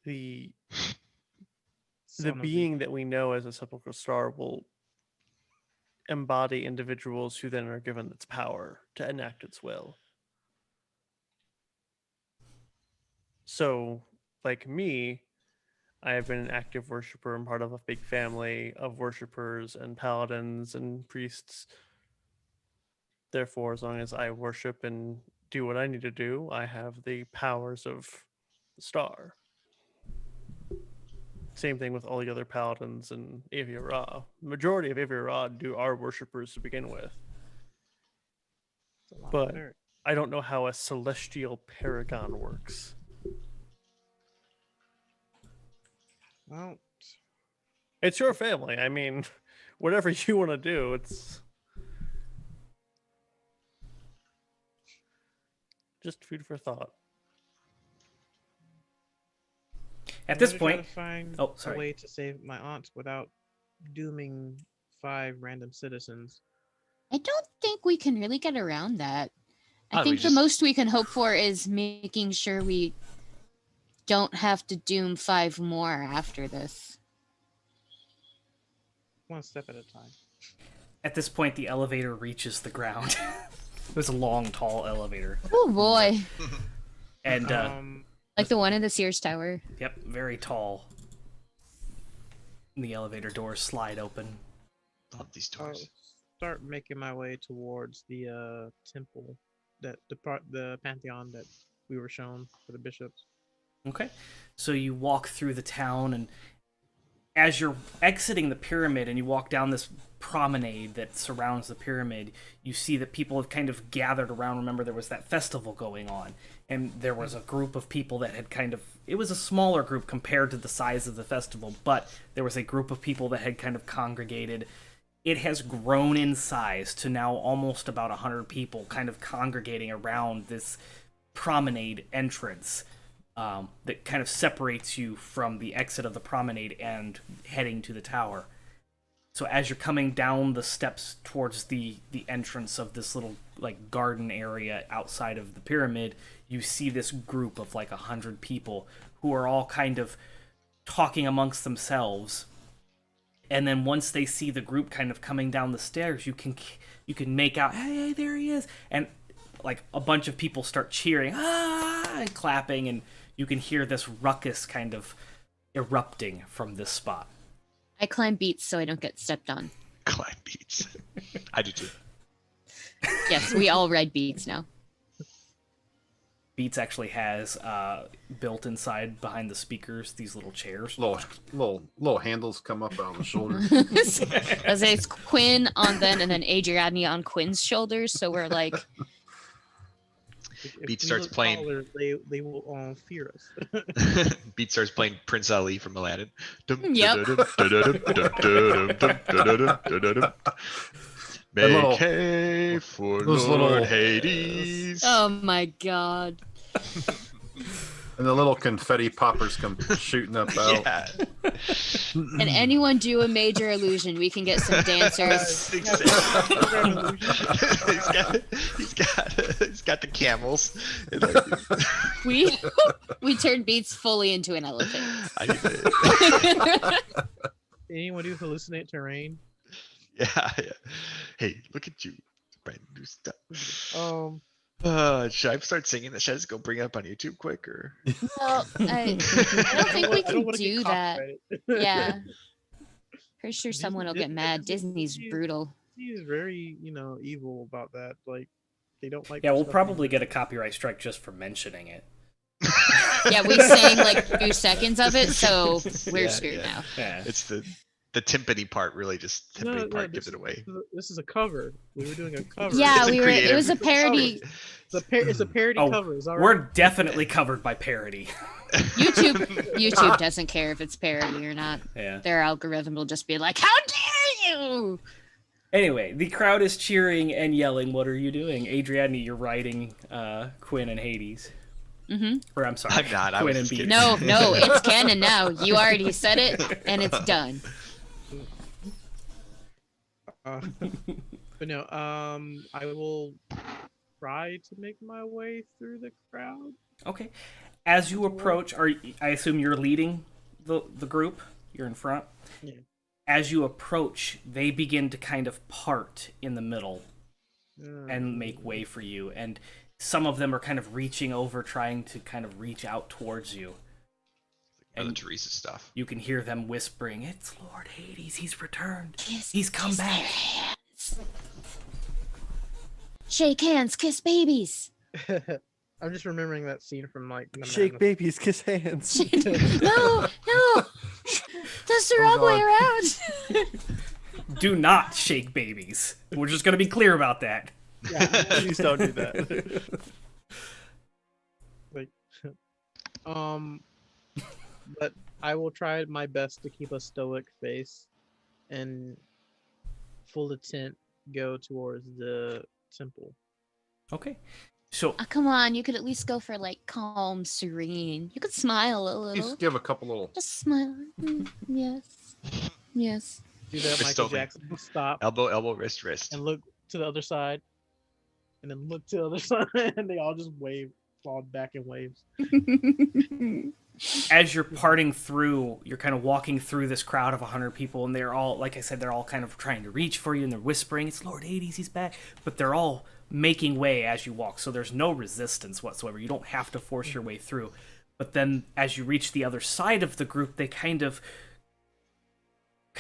F: the
B: son of
F: being that we know as a sepulchral star will embody individuals who then are given its power to enact its will. So, like me, I have been an active worshiper and part of a big family of worshippers and paladins and priests. Therefore, as long as I worship and do what I need to do, I have the powers of the star. Same thing with all the other paladins and Avia Ra. Majority of Avia Ra are worshippers to begin with.
B: It's a lot of
F: But
B: clerics.
F: I don't know how a celestial paragon works.
B: Well,
F: It's your family. I mean, whatever you want to do, it's just food for thought.
A: At
B: I'm
A: this
B: gonna try
A: point,
B: to find
A: oh,
B: a
A: sorry.
B: way to save my aunt without dooming 5 random citizens.
C: I don't think we can really get around that. I
D: Oh, we
C: think the
D: just-
C: most we can hope for is making sure we don't have to doom 5 more after this.
B: One step at a time.
A: at this point, the elevator reaches the ground. It was a long, tall elevator,
C: Oh boy.
A: and
B: Um,
C: Like the one in the Sears Tower.
A: yep, very tall. The elevator doors slide open.
D: Love these
B: I'll
D: doors.
B: start making my way towards the temple, the pantheon that we were shown for the bishops.
A: Okay. So you walk through the town, and as you're exiting the pyramid and you walk down this promenade that surrounds the pyramid, you see that people have kind of gathered around. Remember, there was that festival going on, and there was a group of people that had kind of, it was a smaller group compared to the size of the festival, but there was a group of people that had kind of congregated. It has grown in size to now almost about 100 people kind of congregating around this promenade entrance. That kind of separates you from the exit of the promenade and heading to the tower. So as you're coming down the steps towards the entrance of this little like garden area outside of the pyramid, you see this group of like 100 people who are all kind of talking amongst themselves. And then once they see the group kind of coming down the stairs, you can make out, hey, there he is, and like a bunch of people start cheering, and clapping, and you can hear this ruckus kind of erupting from this spot.
C: I climb beats so I don't get stepped on.
D: Climb beats. I do too.
C: Yes, we all ride beats now.
A: Beats actually has built inside behind the speakers these little chairs.
E: Little handles come up out of the shoulder.
C: As it's Quinn on then, and then Adriandne on Quinn's shoulders. So we're like,
B: If
D: Beat
B: we
D: starts
B: look
D: playing.
B: taller, they will fear us.
D: Beat starts playing Prince Ali from Aladdin.
C: Yep.
D: Make hay for
E: those
D: Lord
E: little-
D: Hades.
C: oh my god.
E: And the little confetti poppers come shooting up out.
D: Yeah.
C: And anyone do a major illusion, we can get some dancers.
D: Exactly. he's got the camels. And like,
C: We turn beats fully into an elephant.
D: I need to-
B: Anyone do hallucinate terrain?
D: yeah. Hey, look at you. Brand new stuff. Should I start singing that? Should I just go bring it up on YouTube quick or?
C: Well, I don't think we
B: I don't
C: can
B: wanna get
C: do that.
B: copyrighted.
C: Yeah. Pretty sure someone will get
B: Disney-
C: mad. Disney's
B: Disney-
C: brutal.
B: He's very, evil about that. Like, they don't like.
A: Yeah, we'll
B: stuff
A: probably
B: being-
A: get a copyright strike just for mentioning it.
C: Yeah, we sang like 2 seconds of it, so we're
D: Yeah,
C: screwed
D: yeah.
C: now.
A: Yeah.
D: It's the timpani part really just timpani part gives it away.
B: This is a cover. We were doing a cover.
C: Yeah,
D: It's a
C: it
D: creative-
C: was a parody.
B: It's a parody
A: Oh,
B: cover. It's all
A: We're
B: right.
A: definitely covered by parody.
C: YouTube doesn't care if it's parody or not.
A: Yeah.
C: Their algorithm will just be like, "How dare you!"
A: Anyway, the crowd is cheering and yelling. What are you doing? Adriandne, you're riding Quinn and Hades.
C: Mm-hmm.
A: Or I'm sorry.
D: I'm not, I
A: Quinn
D: was
A: and
D: just
A: Beat.
D: kidding.
C: No, it's canon now. You already said it, and it's done.
B: But no, I will try to make my way through the crowd.
A: Okay. As you approach, I assume you're leading the group? You're in front?
B: Yeah.
A: As you approach, they begin to kind of part in the middle and make way for you. And some of them are kind of reaching over, trying to kind of reach out towards you.
D: Mother
A: And
D: Teresa stuff.
A: you can hear them whispering, "It's Lord Hades, he's returned.
C: Kiss,
A: He's come
C: kiss their
A: back."
C: hands. Shake hands, kiss babies.
B: I'm just remembering that scene from like the
F: Shake
B: Madness.
F: babies, kiss hands.
C: No, that's the wrong way around.
A: Do not shake babies. We're just going to be clear about that.
B: Yeah,
F: Please don't do that.
B: like, but I will try my best to keep a stoic face and full intent go towards the temple.
A: Okay. So
C: Oh, come on, you could at least go for like calm, serene. You could smile a little.
E: Just give a couple little.
C: Just smile. Yes. Yes.
B: Do that
D: Just
B: Michael
D: don't make-
B: Jackson stop
D: Elbow, wrist.
B: and look to the other side, and then look to the other side, and they all just fall back in waves.
A: as you're parting through, you're kind of walking through this crowd of 100 people, and they're all, like I said, they're all kind of trying to reach for you, and they're whispering, "It's Lord Hades, he's back." But they're all making way as you walk, so there's no resistance whatsoever. You don't have to force your way through. But then as you reach the other side of the group, they kind of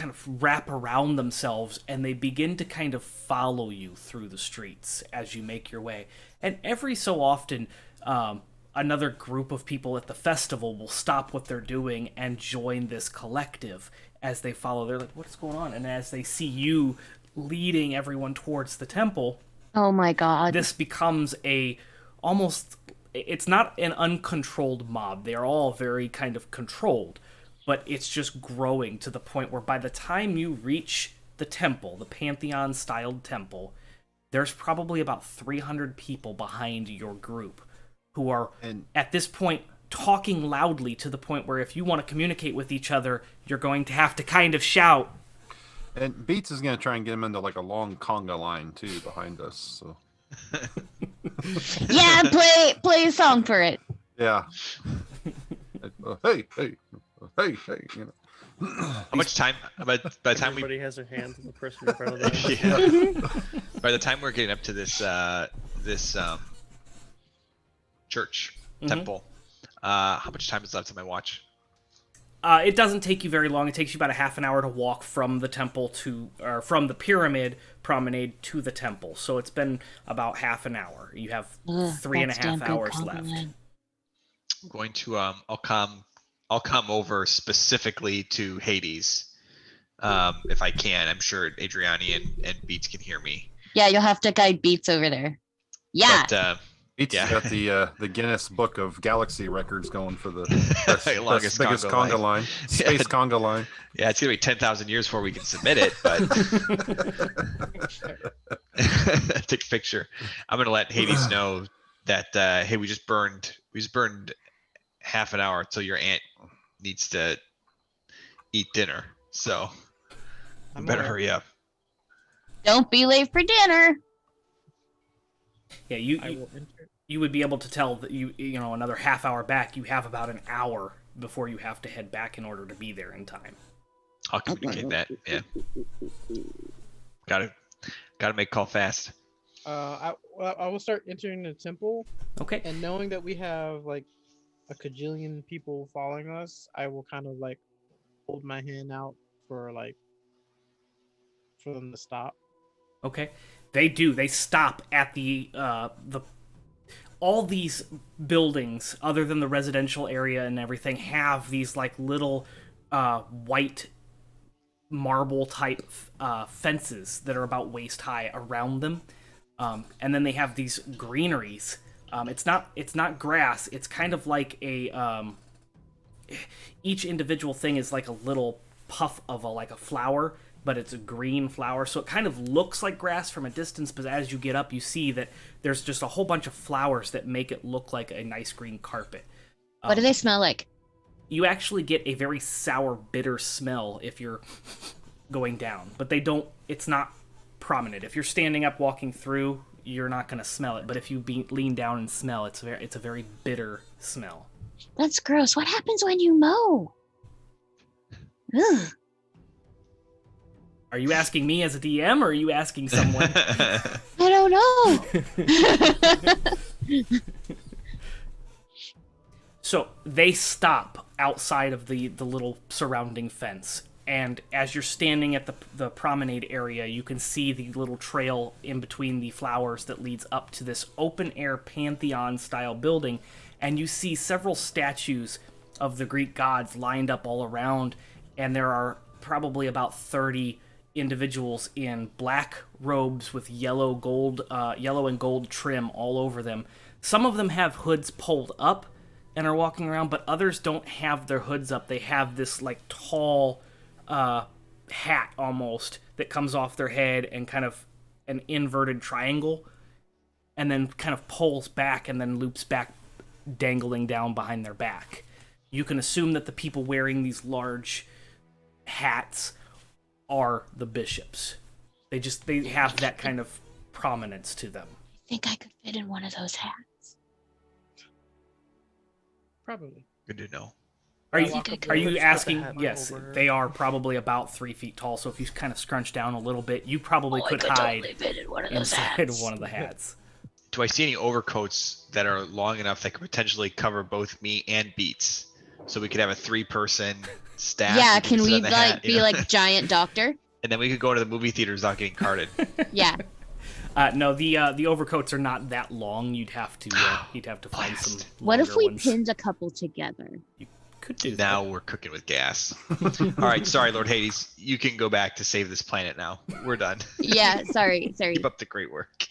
A: kind of wrap around themselves, and they begin to kind of follow you through the streets as you make your way. And every so often, another group of people at the festival will stop what they're doing and join this collective as they follow. They're like, what's going on? And as they see you leading everyone towards the temple,
C: Oh my god.
A: this becomes it's not an uncontrolled mob. They are all very kind of controlled, but it's just growing to the point where by the time you reach the temple, the Pantheon-styled temple, there's probably about 300 people behind your group who are, at this point, talking loudly to the point where if you want to communicate with each other, you're going to have to kind of shout.
E: And Beats is going to try and get him into like a long conga line too behind us. So
C: Yeah, play a song for it.
E: yeah. Hey, you know.
D: How much time? By the time
F: Everybody has their hands on the person in front of them.
D: yeah. By the time we're getting up to this church temple, how much time is left on my watch?
A: It doesn't take you very long. It takes you about a half an hour to walk from the temple or from the pyramid promenade to the temple. So it's been about half an hour. You have 3.5 hours left.
D: I'm going to I'll come over specifically to Hades, if I can. I'm sure Adriandne and Beats can hear me.
C: Yeah, you'll have to guide Beats over there. Yeah.
D: But,
E: Beats
D: Yeah.
E: got the Guinness Book of Galaxy records going for the
D: Longest
E: biggest
D: conga
E: conga line, space
D: Yeah.
E: conga line.
D: yeah, it's gonna be 10,000 years before we can submit it, but take a picture. I'm gonna let Hades know that hey, we just burned half an hour until your aunt needs to eat dinner, so we
B: I'm
D: better
B: aware.
D: hurry up.
C: Don't be late for dinner.
A: Yeah,
B: I will enter.
A: you would be able to tell that you know another half hour back. You have about an hour before you have to head back in order to be there in time.
D: I'll communicate that. Yeah, gotta make call fast.
B: I will start entering the temple,
A: Okay.
B: and knowing that we have like a cajillion people following us, I will kind of like hold my hand out for them to stop.
A: Okay. They do. They stop at the all these buildings, other than the residential area and everything, have these like little white marble type fences that are about waist high around them, and then they have these greeneries. It's not grass. It's kind of like each individual thing is like a little puff of a flower, but it's a green flower, so it kind of looks like grass from a distance, but as you get up, you see that there's just a whole bunch of flowers that make it look like a nice green carpet.
C: What do they smell like?
A: You actually get a very sour, bitter smell if you're going down, but it's not prominent. If you're standing up walking through, you're not going to smell it, but if you lean down and smell, it's a very bitter smell.
C: That's gross. What happens when you mow? Ugh.
A: Are you asking me as a DM, or are you asking someone?
C: I don't know.
A: So they stop outside of the little surrounding fence, and as you're standing at the promenade area, you can see the little trail in between the flowers that leads up to this open-air Pantheon-style building, and you see several statues of the Greek gods lined up all around, and there are probably about 30 individuals in black robes with yellow and gold trim all over them. Some of them have hoods pulled up and are walking around, but others don't have their hoods up. They have this like tall hat almost that comes off their head and kind of an inverted triangle, and then kind of pulls back and then loops back, dangling down behind their back. You can assume that the people wearing these large hats are the bishops. They have that kind of prominence to them.
C: I think I could fit in one of those hats.
B: Probably.
D: Good to know.
A: Are
B: I
A: you
B: walk up
A: are
B: to
A: you
F: her,
A: asking?
F: put the hat
A: Yes,
F: over her.
A: they are probably about 3 feet tall. So if you kind of scrunch down a little bit, you probably
C: I
A: could
C: could
A: hide
C: totally fit in one of those
A: inside
C: hats.
A: of one of the hats.
D: Do I see any overcoats that are long enough that could potentially cover both me and Beats, so we could have a 3-person staff.
C: Yeah,
D: you
C: can
D: just sit
C: we
D: on the
C: like
D: hat, you
C: be
D: know?
C: like giant doctor?
D: And then we could go to the movie theaters without getting carded.
C: Yeah.
A: No, the overcoats are not that long. You'd have to find some.
C: What if
A: longer
C: we
A: ones.
C: pinned a couple together?
A: You could do
D: Now
A: that.
D: we're cooking with gas. All right, sorry, Lord Hades. You can go back to save this planet now. We're done.
C: Yeah, sorry.
D: Keep up the great work.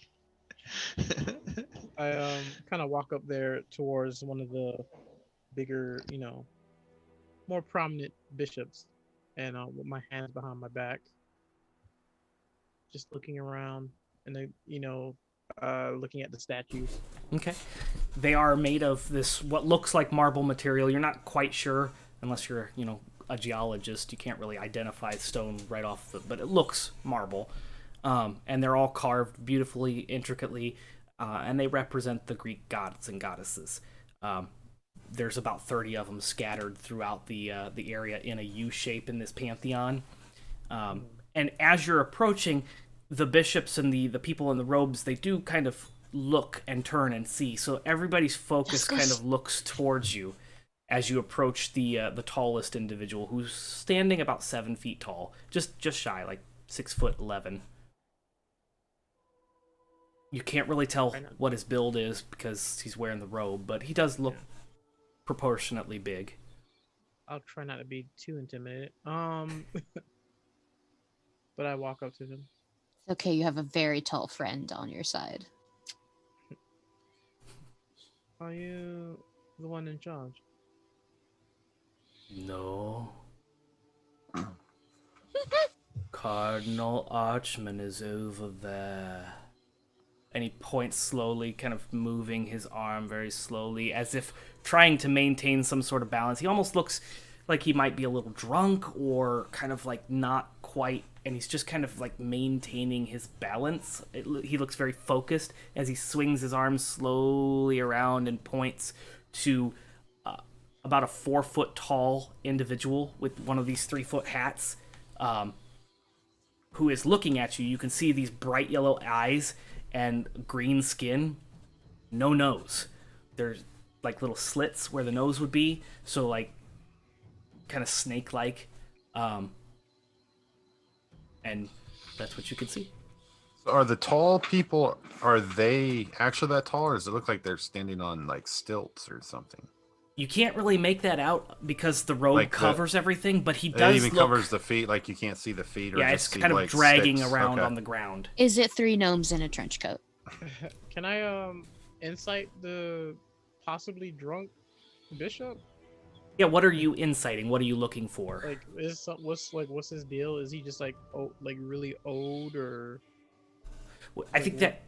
B: I kind of walk up there towards one of the bigger, more prominent bishops, and with my hands behind my back, just looking around, and then looking at the statues.
A: Okay. They are made of this what looks like marble material. You're not quite sure unless you're, a geologist. You can't really identify stone right off but it looks marble. And they're all carved beautifully, intricately, and they represent the Greek gods and goddesses. There's about 30 of them scattered throughout the area in a U shape in this pantheon. And as you're approaching, the bishops and the people in the robes, they do kind of look and turn and see. So everybody's focus kind of looks towards you as you approach the tallest individual, who's standing about 7 feet tall, just shy, like 6'11". You can't really tell what his build is because he's wearing the robe, but he does look proportionately big.
B: I'll try not to be too intimidated. But I walk up to them.
C: It's okay, you have a very tall friend on your side.
B: Are you the one in charge?
A: No. Cardinal Archman is over there. And he points slowly, kind of moving his arm very slowly, as if trying to maintain some sort of balance. He almost looks like he might be a little drunk or kind of like not quite, and he's just kind of like maintaining his balance. He looks very focused as he swings his arms slowly around and points to about a 4 foot tall individual with one of these 3 foot hats, who is looking at you. You can see these bright yellow eyes and green skin, no nose. There's like little slits where the nose would be, so like kind of snake-like, and that's what you can see.
E: So are the tall people, are they actually that tall, or does it look like they're standing on like stilts or something?
A: You can't really make that out because the robe
E: Like
A: covers everything, but he
E: It
A: does
E: even
A: look...
E: covers the feet, like you can't see the feet, or
A: Yeah,
E: just
A: it's
E: see,
A: kind of
E: like,
A: dragging
E: sticks.
A: around
E: Okay.
A: on the ground.
C: Is it 3 gnomes in a trench coat?
B: Can I insight the possibly drunk bishop?
A: Yeah, what are you inciting? What are you looking for?
B: Like, what's his deal? Is he just like really old, or?
A: I think that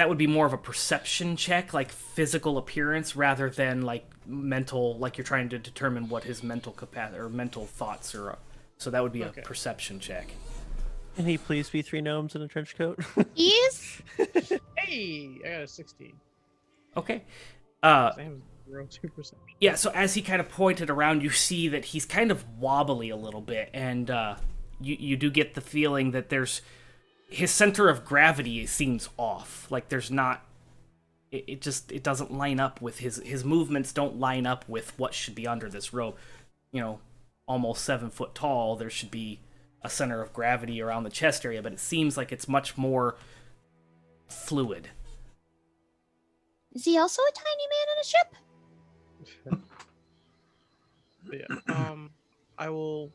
A: would be more of a perception check, like physical appearance, rather than like mental, like you're trying to determine what his mental capacity or mental thoughts are. So that would be a perception check.
F: Can he please be 3 gnomes in a trench coat?
C: Yes.
B: Hey, I got a 16.
A: Okay.
B: Sam's 0.2 perception.
A: Yeah, so as he kind of pointed around, you see that he's kind of wobbly a little bit, and you do get the feeling that there's... His center of gravity seems off. Like there's not... It doesn't line up with his movements don't line up with what should be under this robe. Almost 7 foot tall, there should be a center of gravity around the chest area, but it seems like it's much more fluid.
C: Is he also a tiny man on a ship?
B: But yeah, I will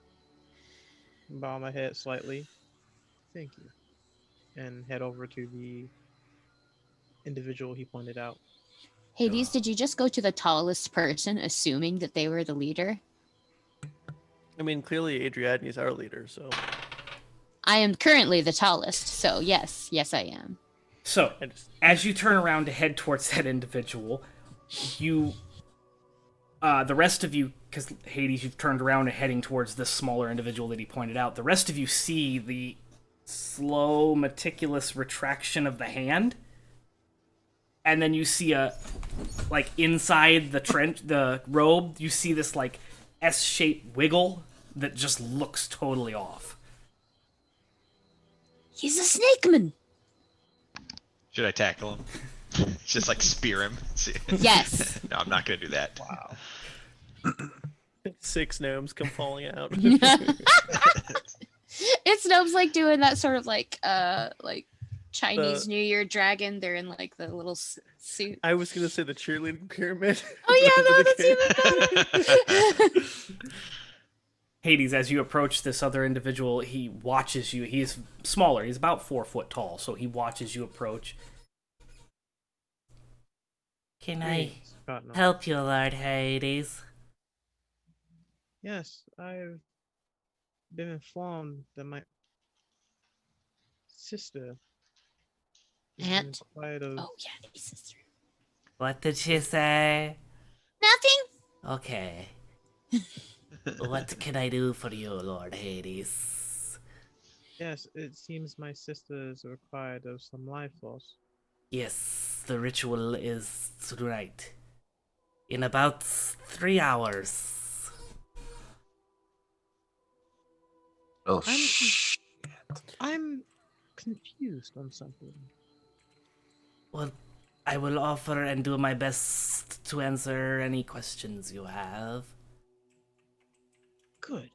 B: bow my head slightly. Thank you. And head over to the individual he pointed out.
C: Hades, did you just go to the tallest person, assuming that they were the leader?
F: I mean, clearly Adriandne is our leader, so...
C: I am currently the tallest, so yes, I am.
A: So, as you turn around to head towards that individual, you... the rest of you, because Hades, you've turned around and heading towards this smaller individual that he pointed out. The rest of you see the slow, meticulous retraction of the hand, and then you see inside the robe, you see this S-shaped wiggle that just looks totally off.
C: He's a snake man.
D: Should I tackle him? Just spear him? See?
C: Yes.
D: No, I'm not gonna do that.
B: Wow.
F: 6 gnomes come falling out.
C: It's gnomes like doing that sort of like Chinese
F: The-
C: New Year dragon. They're in like the little suit.
F: I was gonna say the cheerleading pyramid.
C: Oh
F: but
C: yeah,
F: over
C: no,
F: the
C: that's
F: cave.
C: even better.
A: Hades, as you approach this other individual, he watches you. He's smaller. He's about 4 foot tall, so he watches you approach. Can I
B: Cottonmouth.
A: help you, Lord Hades?
B: Yes, I've been informed that my sister is in
C: Aunt?
B: quite a
C: Oh yeah, his sister.
A: What did she say?
C: Nothing.
A: Okay. What can I do for you, Lord Hades?
B: Yes, it seems my sister is required of some life force.
A: Yes, the ritual is tonight. In about 3 hours.
E: Oh,
B: I'm confused on something.
A: Well, I will offer and do my best to answer any questions you have.
B: Good.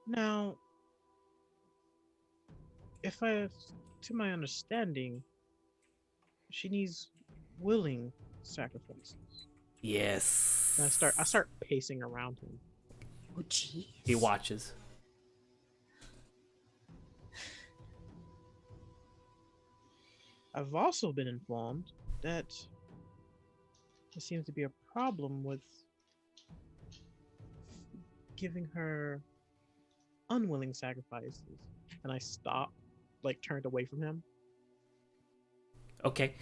B: Now, if to my understanding, she needs willing sacrifices.
A: Yes.
B: And I start pacing around him.
C: Oh jeez.
A: He watches.
B: I've also been informed that there seems to be a problem with giving her unwilling sacrifices. And I stopped, like turned away from him.
A: Okay.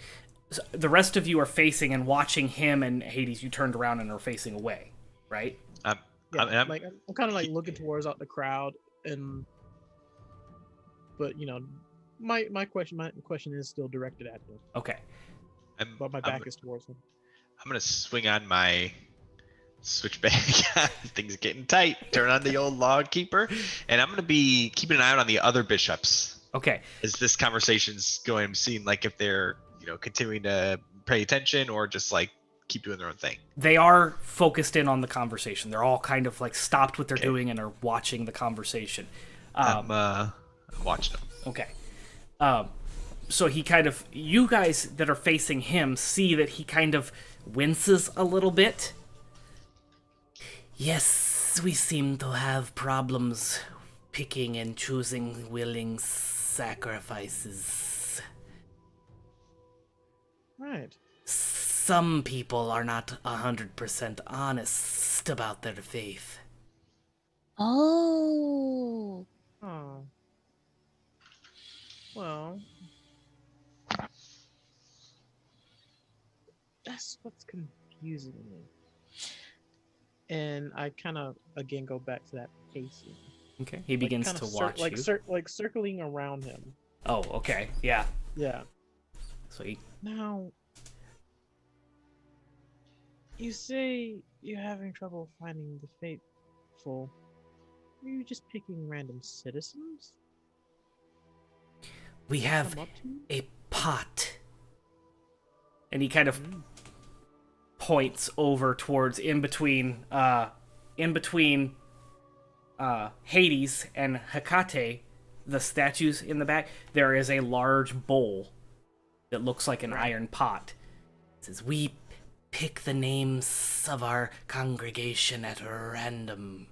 A: So the rest of you are facing and watching him, and Hades, you turned around and are facing away, right?
B: Yeah,
D: I'm-
B: I'm kind of like looking towards the crowd, but you know, my question is still directed at him,
A: Okay.
B: but my back is towards him.
D: I'm gonna swing on my switchback. Things are getting tight. Turn on the old log keeper, and I'm gonna be keeping an eye out on the other bishops
A: Okay.
D: as this conversation's going. I'm seeing like if they're continuing to pay attention or just like keep doing their own thing.
A: They are focused in on the conversation. They're all kind of like stopped what they're
D: Okay.
A: doing and are watching the conversation.
D: I'm watching them.
A: Okay. So he kind of, you guys that are facing him see that he kind of winces a little bit. Yes, we seem to have problems picking and choosing willing sacrifices.
B: Right.
A: Some people are not 100% honest about their faith.
C: Oh.
B: Oh. Well, that's what's confusing me. And I kind of again go back to that pacing.
A: Okay. He begins
B: kinda
A: to watch you.
B: like circling around him.
A: Oh, okay. Yeah.
B: Yeah.
A: So he
B: Now, you say you're having trouble finding the faithful. Are you just picking random citizens?
A: we have
B: Come up to you?
A: a pot. And he kind of points over towards in between Hades and Hecate, the statues in the back. There is a large bowl that looks like an iron pot. It says, "We pick the names of our congregation at random."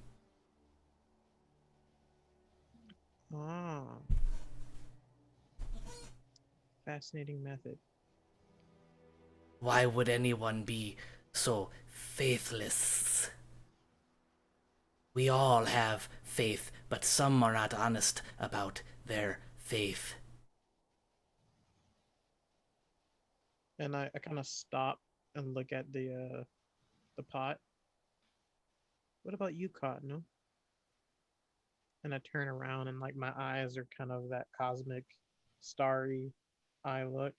B: Ah. Fascinating method.
A: Why would anyone be so faithless? We all have faith, but some are not honest about their faith.
B: And I kind of stop and look at the pot. What about you, Cotton? And I turn around and like my eyes are kind of that cosmic, starry eye look.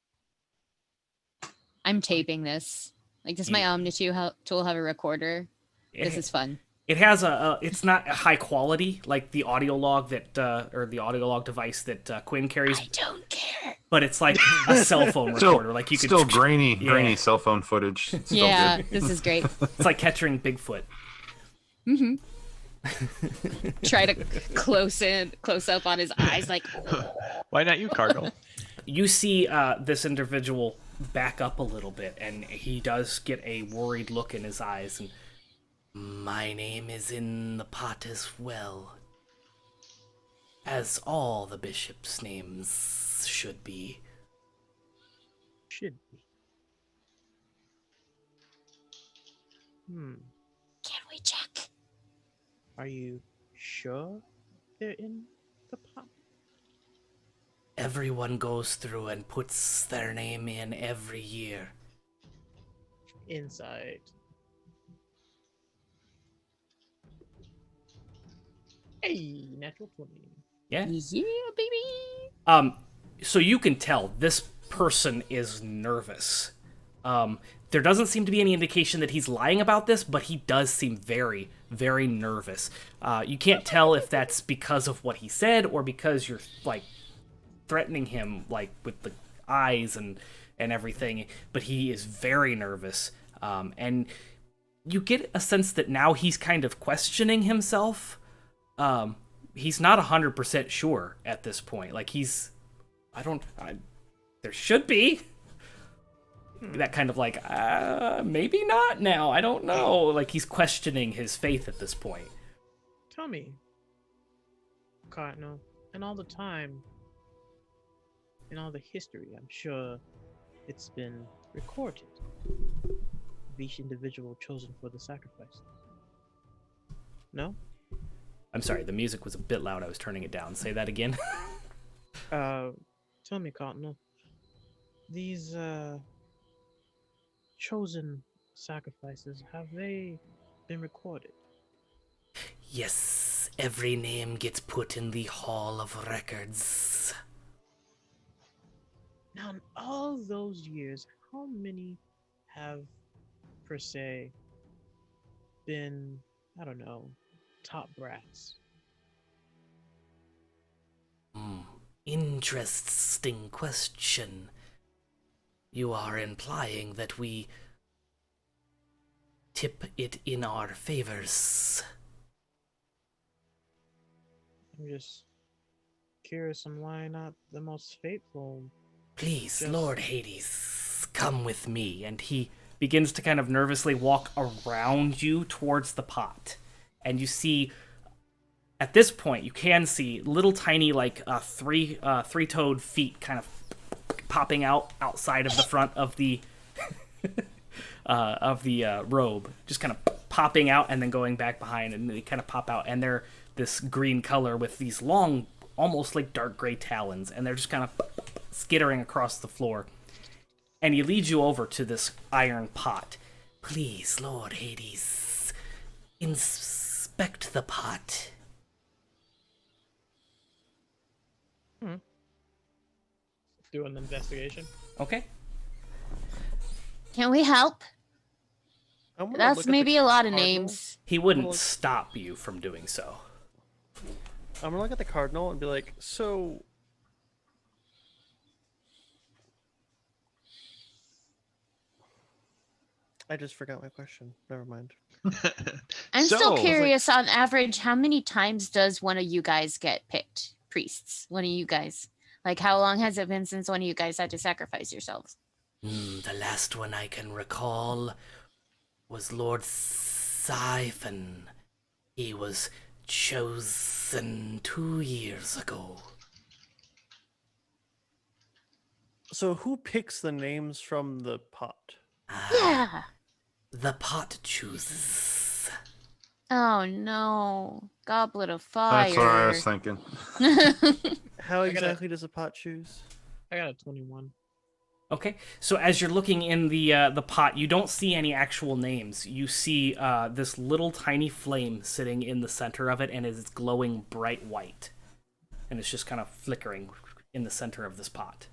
C: I'm taping this. Like, does my Omni tool have a recorder? This is fun.
A: It has it's not a high quality like the audio log that or the audio log device that Quinn carries,
C: I don't care.
A: but it's like a cell phone recorder. Like you could
E: still grainy
A: Yeah.
E: cell phone footage. Still
C: Yeah,
E: good.
C: this is great.
A: It's like capturing Bigfoot.
C: Try to close up on his eyes, like,
D: Why not you, Cardinal?
A: You see this individual back up a little bit, and he does get a worried look in his eyes. And my name is in the pot as well, as all the bishops' names should be.
B: Should be.
C: can we check?
B: Are you sure they're in the pot?
A: Everyone goes through and puts their name in every year.
B: Inside. Hey, natural 20.
A: Yeah.
C: Yeah, baby.
A: So you can tell this person is nervous. There doesn't seem to be any indication that he's lying about this, but he does seem very, very nervous. You can't tell if that's because of what he said or because you're like threatening him like with the eyes and everything, but he is very nervous. And you get a sense that now he's kind of questioning himself. He's not 100% sure at this point. Like there should be that kind of like, maybe not now. I don't know. Like he's questioning his faith at this point.
B: Tell me, Cardinal, in all the time, in all the history, I'm sure it's been recorded of each individual chosen for the sacrifice. No?
A: I'm sorry, the music was a bit loud. I was turning it down. Say that again.
B: Tell me, Cardinal, these chosen sacrifices, have they been recorded?
A: Yes, every name gets put in the Hall of Records.
B: Now, in all those years, how many have, per se, been, I don't know, top brass?
A: Interesting question. You are implying that we tip it in our favors.
B: I'm just curious on why not the most faithful.
A: Please,
B: Yes.
A: Lord Hades, come with me. And he begins to kind of nervously walk around you towards the pot. And you see, at this point, you can see little tiny, like, three-toed feet kind of popping out outside of the front of the robe. Just kind of popping out and then going back behind, and they kind of pop out. And they're this green color with these long, almost like dark gray talons. And they're just kind of skittering across the floor. And he leads you over to this iron pot. Please, Lord Hades, inspect the pot.
B: Do an investigation.
A: Okay.
C: Can we help?
F: I'm gonna look
C: That's
F: at the
C: maybe a lot of
F: cardinal.
C: names.
A: He wouldn't
F: Well,
A: stop you from doing so.
F: I'm gonna look at the cardinal and be like, so. I just forgot my question. Never mind.
C: I'm
D: So,
C: still curious. On average, how many times does one of you guys get picked? Priests. One of you guys. Like, how long has it been since one of you guys had to sacrifice yourselves?
A: The last one I can recall was Lord Siphon. He was chosen 2 years ago.
F: So who picks the names from the pot?
C: Yeah.
A: The pot chooses.
C: Oh no. Goblet of fire.
E: That's what I was thinking.
F: How
B: gotta-
F: exactly does a pot choose?
B: I got a 21.
A: Okay, so as you're looking in the pot, you don't see any actual names. You see this little tiny flame sitting in the center of it, and it's glowing bright white. And it's just kind of flickering in the center of this pot.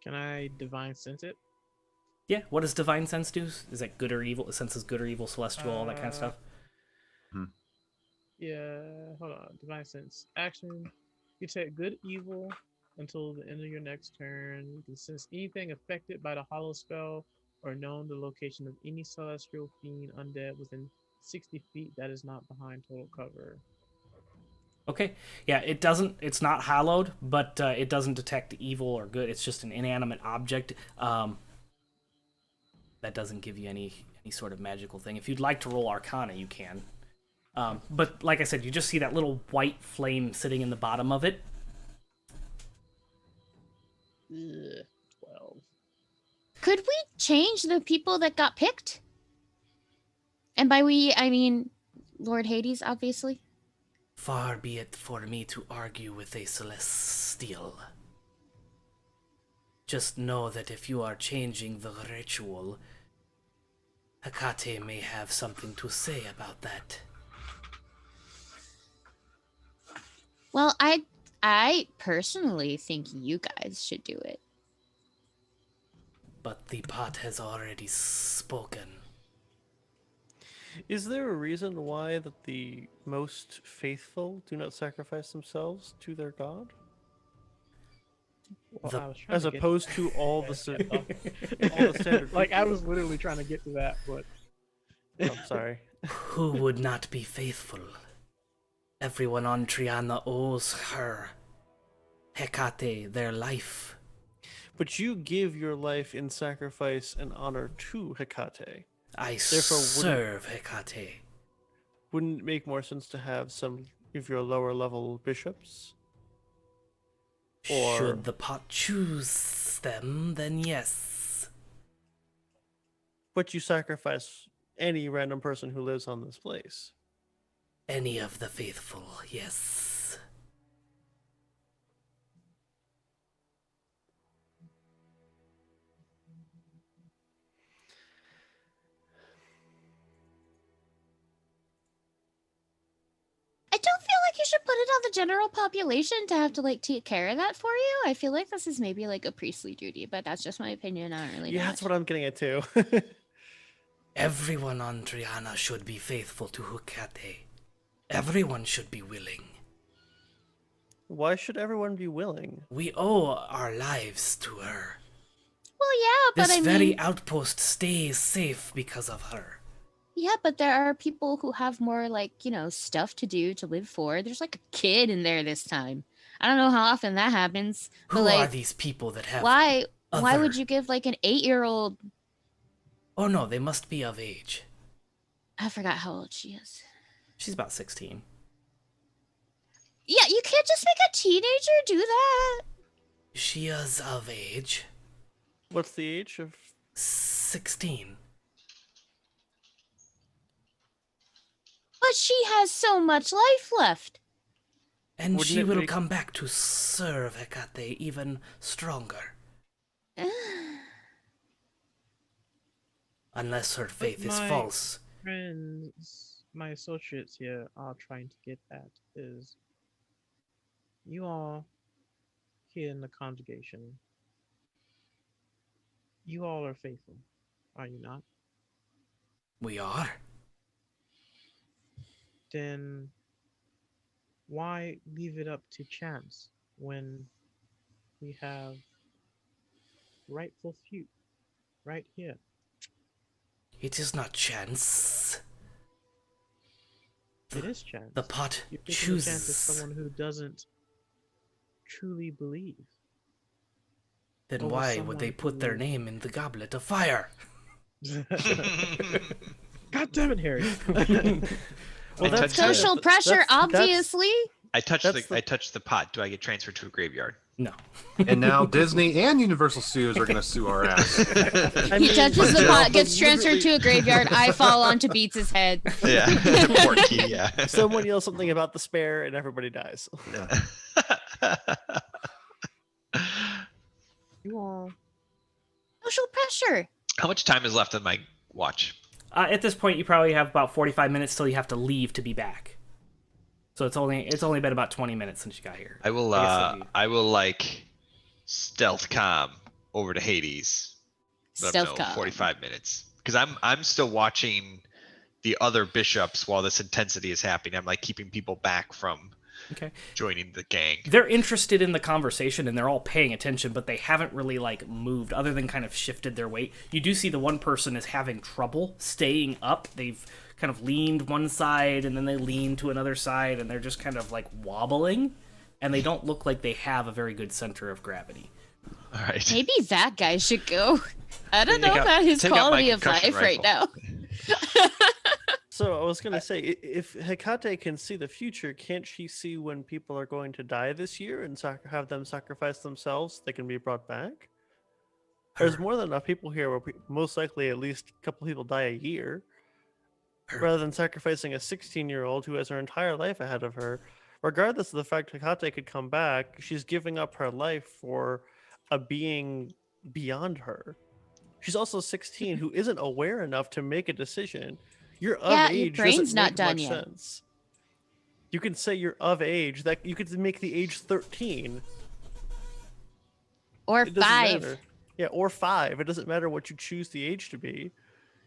B: Can I divine sense it?
A: Yeah, what does Divine Sense do? Is that good or evil? It senses good or evil, celestial, all that kind of stuff?
B: Yeah, hold on. Divine sense. Action. You take good evil until the end of your next turn. You can sense anything affected by the hollow spell or known the location of any celestial fiend undead within 60 feet that is not behind total cover.
A: Okay. Yeah, it doesn't. It's not hallowed, but it doesn't detect evil or good. It's just an inanimate object. That doesn't give you any sort of magical thing. If you'd like to roll Arcana, you can. But like I said, you just see that little white flame sitting in the bottom of it.
B: Ugh, 12.
C: Could we change the people that got picked? And by we, I mean Lord Hades, obviously.
A: Far be it for me to argue with a celestial. Just know that if you are changing the ritual, Hecate may have something to say about that.
C: Well, I personally think you guys should do it.
A: But the pot has already spoken.
F: Is there a reason why that the most faithful do not sacrifice themselves to their god,
B: Well,
A: The-
B: I was trying
F: as
B: to get
F: opposed to all the all the standard?
B: like I was literally trying to get to that, but
F: I'm sorry.
A: Who would not be faithful? Everyone on Triana owes her, Hecate, their life.
F: But you give your life in sacrifice and honor to Hecate.
A: I
F: Therefore,
A: serve Hecate.
F: Wouldn't it make more sense to have some of your lower level bishops? Or-
A: Should the pot choose them, then yes.
F: But you sacrifice any random person who lives on this place.
A: Any of the faithful, yes.
C: I don't feel like you should put it on the general population to have to like take care of that for you. I feel like this is maybe like a priestly duty, but that's just my opinion. I don't really know.
F: Yeah, that's
C: much.
F: what I'm getting at too.
A: Everyone on Triana should be faithful to Hecate. Everyone should be willing.
F: Why should everyone be willing?
A: We owe our lives to her.
C: Well, yeah, but
A: This
C: I
A: very
C: mean,
A: outpost stays safe because of her.
C: yeah, but there are people who have more like, stuff to do to live for. There's like a kid in there this time. I don't know how often that happens.
A: Who
C: but
A: are
C: like,
A: these people that have...
C: why
A: other-
C: would you give like an 8-year-old?
A: Oh no, they must be of age.
C: I forgot how old she is.
A: She's about 16.
C: Yeah, you can't just make a teenager do that.
A: She is of age.
F: What's the age of?
A: 16.
C: But she has so much life left.
A: And
F: Wouldn't
A: she
F: it
A: will
F: make-
A: come back to serve Hecate even stronger. Unless her faith is
B: my-
A: false.
B: friends, my associates here are trying to get at is you all here in the congregation, you all are faithful, are you not?
A: We are?
B: Then why leave it up to chance when we have rightful few right here?
A: It is not chance.
B: It is chance.
A: The pot
B: You're taking a chance with
A: chooses.
B: someone who doesn't truly believe.
A: Then
B: over
A: why would they
B: someone
A: put their
B: who-
A: name in the goblet of fire?
B: God damn it, Harry.
F: Well, that's
D: touched
C: Social
F: the-
C: pressure,
F: that's-
C: obviously.
D: I touched
F: That's
D: the I touched the pot. Do I get transferred to a graveyard?
A: No.
E: And now Disney and Universal Studios are going to sue our ass.
F: I
C: He
F: mean,
C: touches the
E: yeah,
C: pot,
F: but
C: gets transferred
F: literally-
C: to a graveyard. I fall onto Beats' head.
D: Yeah, poor key. Yeah.
F: Someone yells something about the spare, and everybody dies.
B: You all
C: Social pressure.
D: How much time is left on my watch?
A: At this point, you probably have about 45 minutes till you have to leave to be back. So it's only been about 20 minutes since you got here.
D: I will
A: guess
D: I will like stealth com over to Hades. Let him
C: Stealth
D: know
C: com.
D: 45 minutes because I'm still watching the other bishops while this intensity is happening. I'm like keeping people back from
A: Okay.
D: joining the gang.
A: They're interested in the conversation and they're all paying attention, but they haven't really like moved other than kind of shifted their weight. You do see the one person is having trouble staying up. They've kind of leaned one side and then they lean to another side and they're just kind of like wobbling, and they don't look like they have a very good center of gravity.
D: All right.
C: Maybe that guy should go. I don't
D: Take
C: know
D: out-
C: about his
D: take out my
C: quality of
D: concussion
C: life right now.
F: So I was gonna say, if Hecate can see the future, can't she see when people are going to die this year and have them sacrifice themselves? They can be brought back. There's more than enough people here where most likely at least a couple people die a year, rather than sacrificing a 16-year-old who has her entire life ahead of her. Regardless of the fact Hecate could come back, she's giving up her life for a being beyond her. She's also 16 who isn't aware enough to make a decision. You're of
C: Yeah, your
F: age
C: brain's
F: doesn't
C: not
F: make
C: done
F: much
C: yet.
F: sense. You can say you're of age, that you could make the age 13.
C: Or
F: It doesn't
C: 5.
F: matter. Yeah, or 5. It doesn't matter what you choose the age to be.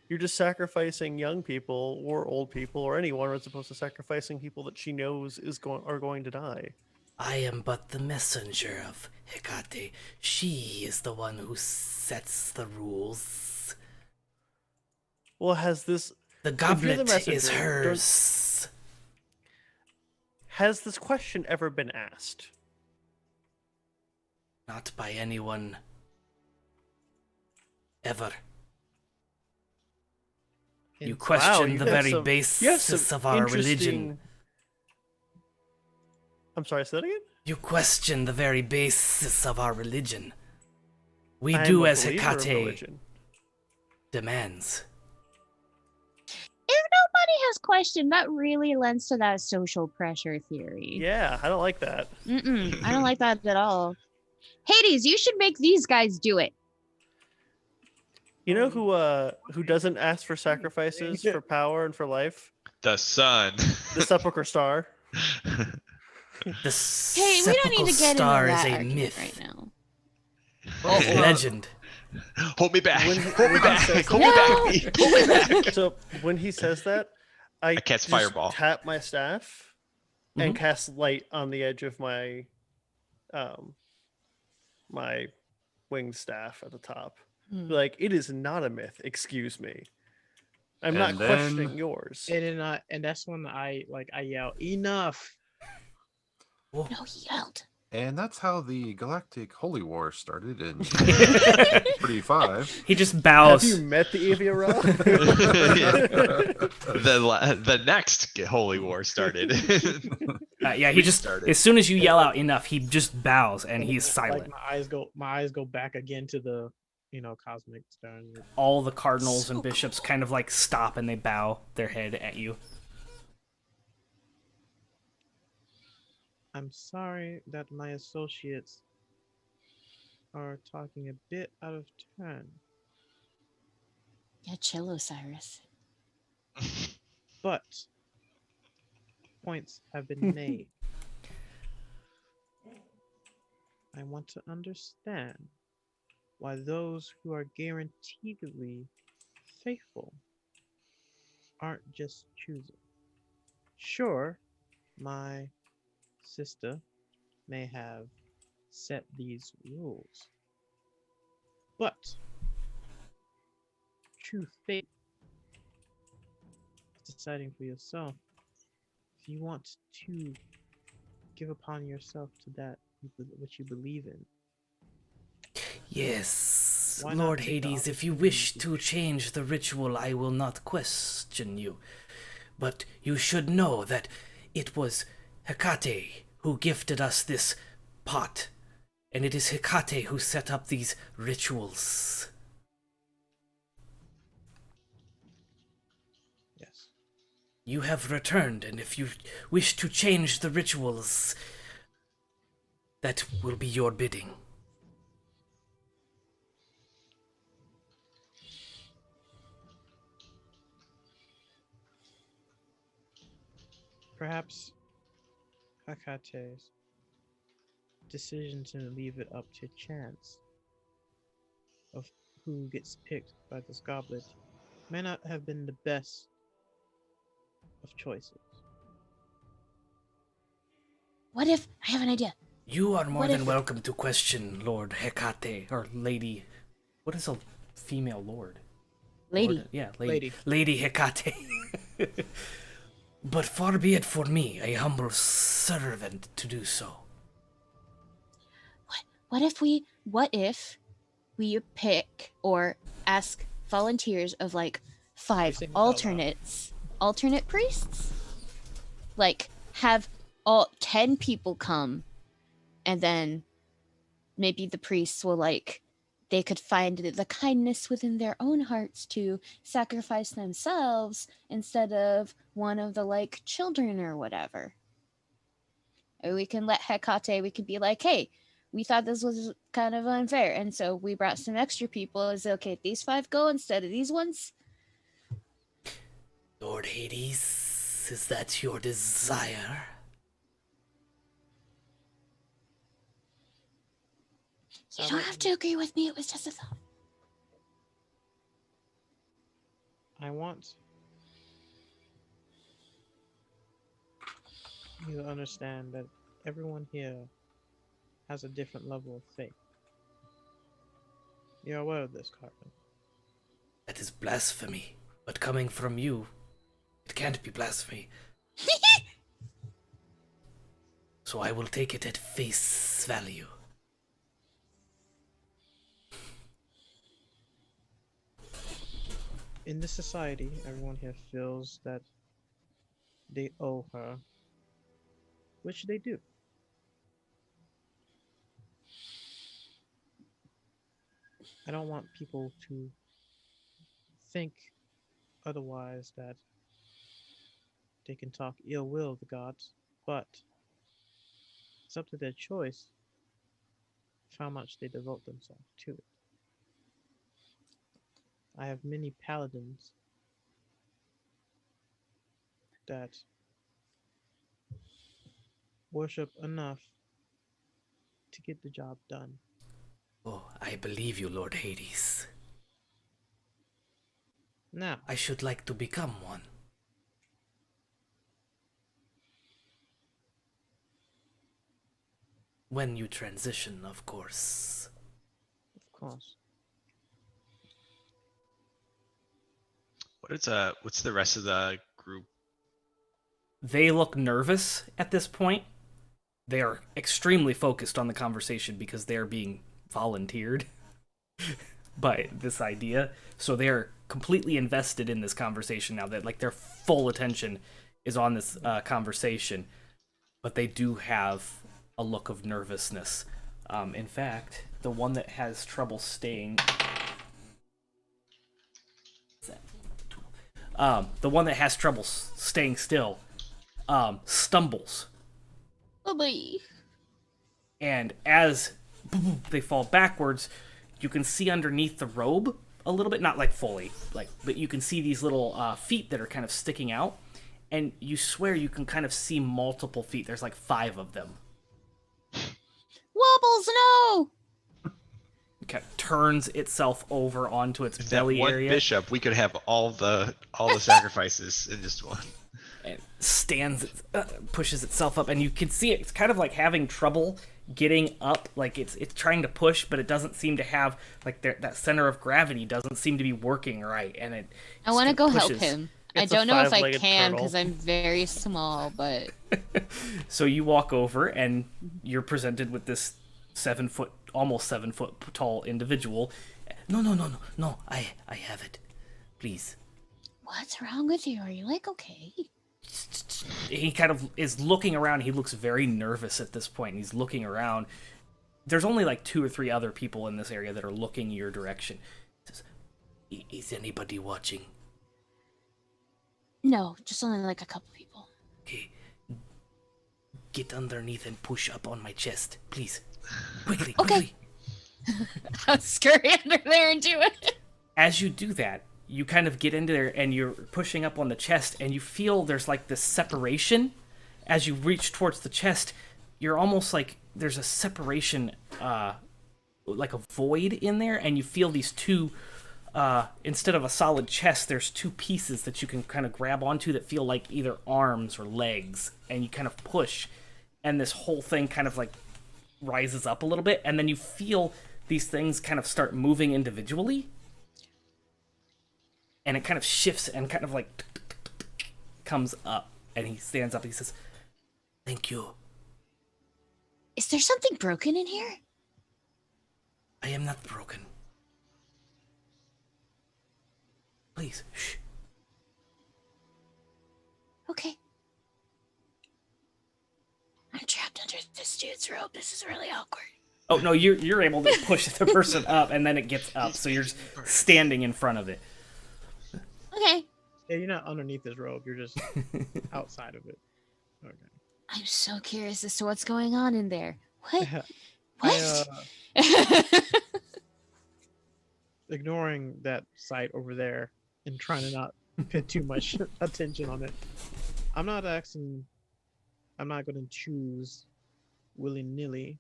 F: You're just sacrificing young people or old people or anyone as opposed to sacrificing people that she knows are going to die.
A: I am but the messenger of Hecate. She is the one who sets the rules.
F: Well, has this
A: The
F: If you're the
A: goblet is
F: messenger, don't-
A: hers.
F: has this question ever been asked?
A: Not by anyone. Ever. You question
F: you
A: the
F: have
A: very
F: some- you have
A: basis
F: some
A: of our religion.
F: interesting- I'm sorry, say that again?
A: You question the very basis of our religion. We
F: I am
A: do
F: a
A: as
F: believer of
A: Hecate
F: religion.
C: If
A: demands.
C: nobody has questioned, that really lends to that social pressure theory.
F: Yeah, I don't like that.
C: I don't like that at all. Hades, you should make these guys do it.
F: You know who doesn't ask for sacrifices for power and for life?
D: The sun.
F: The Sepulchre Star.
A: The
C: Hey, we don't need
A: sepulchral
C: to get into
A: star
C: that
A: is a
C: argument
A: myth,
C: right now.
A: a legend.
D: Hold me back.
F: When-
D: Hold me
F: when he
D: back.
F: says-
D: Hold me back. Hold me back.
F: So when he says that, I
D: cast
F: just
D: fireball.
F: tap my staff and
A: Mhm.
F: cast light on the edge of my my winged staff at the top.
C: Hmm.
F: Like, it is not a myth. Excuse me. I'm not
E: And then-
F: questioning yours.
B: And that's when I yell, enough.
C: No, he yelled.
E: And that's how the Galactic Holy War started in 35.
A: He just
F: Have
A: bows.
F: you met the Aviara?
D: The next holy war started.
A: Yeah, he just
D: Restarted.
A: as soon as you yell out enough, he just bows and he's silent.
B: Like my eyes go back again to the cosmic stone.
A: All the cardinals
C: So
A: and bishops kind of like stop and they bow their head at you.
B: I'm sorry that my associates are talking a bit out of turn,
C: Yeah, chill, Osiris.
B: but points have been made. I want to understand why those who are guaranteedly faithful aren't just choosing. Sure, my sister may have set these rules, but true faith is deciding for yourself. If you want to give upon yourself to that which you believe in,
A: Yes,
B: Why not
A: Lord
B: take the
A: Hades, if you wish to change the ritual, I will not question you. But you should know that it was Hecate who gifted us this pot, and it is Hecate who set up these rituals.
B: yes.
A: You have returned, and if you wish to change the rituals, that will be your bidding.
B: Perhaps Hecate's decision to leave it up to chance of who gets picked by this goblet may not have been the best of choices.
C: What if I have an idea?
A: You are more
C: What
A: than
C: if-
A: welcome to question Lord Hecate, or Lady. What is a female lord?
C: Lady.
A: Lord, yeah,
B: Lady.
A: Lady Hecate. But far be it for me, a humble servant, to do so.
C: What if we pick or ask volunteers of like 5
B: Saying this out loud.
C: alternate priests? Like have all 10 people come, and then maybe the priests will they could find the kindness within their own hearts to sacrifice themselves instead of one of the children or whatever. Or we can let Hecate, we could be like, hey, we thought this was kind of unfair, and so we brought some extra people. Is it okay if these 5 go instead of these ones?
A: Lord Hades, is that your desire?
C: You don't have to agree with me. It was just a thought.
B: I want you to understand that everyone here has a different level of faith. You're aware of this, Cartman.
A: That is blasphemy. But coming from you, it can't be blasphemy. So I will take it at face value.
B: In this society, everyone here feels that they owe her, which they do. I don't want people to think otherwise, that they can talk ill will of the gods, but it's up to their choice of how much they devote themselves to it. I have many paladins that worship enough to get the job done.
A: Oh, I believe you, Lord Hades.
B: Now,
A: I should like to become one. When you transition, of course.
B: of course,
D: What's the rest of the group?
A: They look nervous at this point. They are extremely focused on the conversation because they're being volunteered by this idea. So they're completely invested in this conversation now. That their full attention is on this conversation. But they do have a look of nervousness. In fact, the one that has trouble staying... the one that has trouble staying still stumbles.
C: Oh boy.
A: And as they fall backwards, you can see underneath the robe a little bit, not fully, but you can see these little feet that are kind of sticking out, and you swear you can kind of see multiple feet. There's 5 of them.
C: Wobbles, no!
A: It kind of turns itself over onto its
D: That
A: belly
D: one
A: area
D: bishop, we could have all the sacrifices in just one.
A: and stands, pushes itself up, and you can see it's kind of having trouble getting up. It's trying to push, but it doesn't seem to have that center of gravity doesn't seem to be working right, and it.
C: I want to go help
A: pushes.
C: him.
F: It's
C: I
F: a
C: don't know if I
F: five-legged
C: can
F: turtle.
C: because I'm very small, but
A: So you walk over, and you're presented with this almost 7 foot tall individual. No, I have it. Please.
C: what's wrong with you? Are you okay?
A: He kind of is looking around. He looks very nervous at this point. He's looking around. There's only 2 or 3 other people in this area that are looking your direction. He says, is anybody watching?
C: No, just only a couple people.
A: Okay. Get underneath and push up on my chest, please. Quickly,
C: Okay.
A: quickly.
C: I'll scurry under there and do it.
A: As you do that, you kind of get into there and you're pushing up on the chest, and you feel there's this separation. As you reach towards the chest, you're almost there's a separation, like a void in there, and you feel these 2 instead of a solid chest, there's two pieces that you can kind of grab onto that feel like either arms or legs, and you kind of push, and this whole thing kind of like rises up a little bit, and then you feel these things kind of start moving individually, and it kind of shifts and kind of like comes up, and he stands up and he says, "Thank you.
C: Is there something broken in here?
A: I am not broken. Please, shh."
C: Okay. I'm trapped under this dude's robe. This is really awkward.
A: Oh no, you're able to push the person up, and then it gets up, so you're just standing in front of it.
C: Okay.
B: Yeah, you're not underneath his robe. You're just outside of it. Okay.
C: I'm so curious as to what's going on in there. What?
B: I,
C: What?
B: ignoring that sight over there and trying to not put too much attention on it. I'm not going to choose willy-nilly.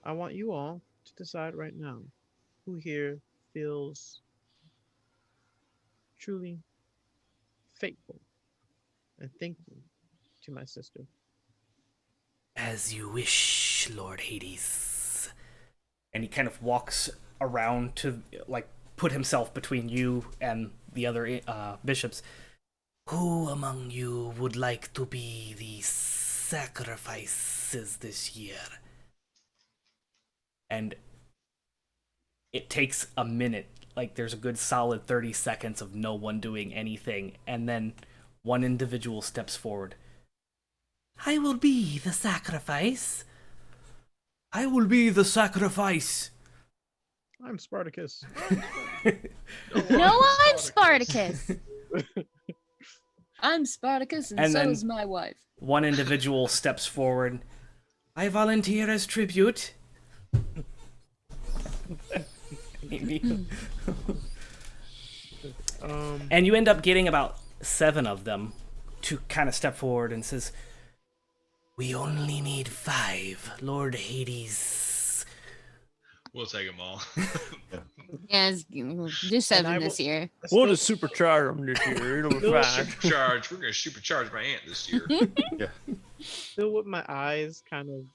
B: I want you all to decide right now who here feels truly faithful and thankful to my sister.
A: As you wish, Lord Hades. And he kind of walks around to, like, put himself between you and the other bishops. Who among you would like to be the sacrifices this year? And it takes a minute. Like, there's a good solid 30 seconds of no one doing anything. And then one individual steps forward. I will be the sacrifice. I will be the sacrifice.
B: I'm Spartacus.
C: No, I'm Spartacus. I'm Spartacus, and so
A: then
C: is my wife.
A: one individual steps forward. I volunteer as tribute. And you end up getting about 7 of them to kind of step forward and says, "We only need 5, Lord Hades."
D: We'll take them all.
C: Yes, do 7 this year.
F: We'll just supercharge them this year. It'll be
B: Still
F: fine.
D: Supercharge. We're gonna supercharge my aunt this year.
B: Still with my eyes kind of,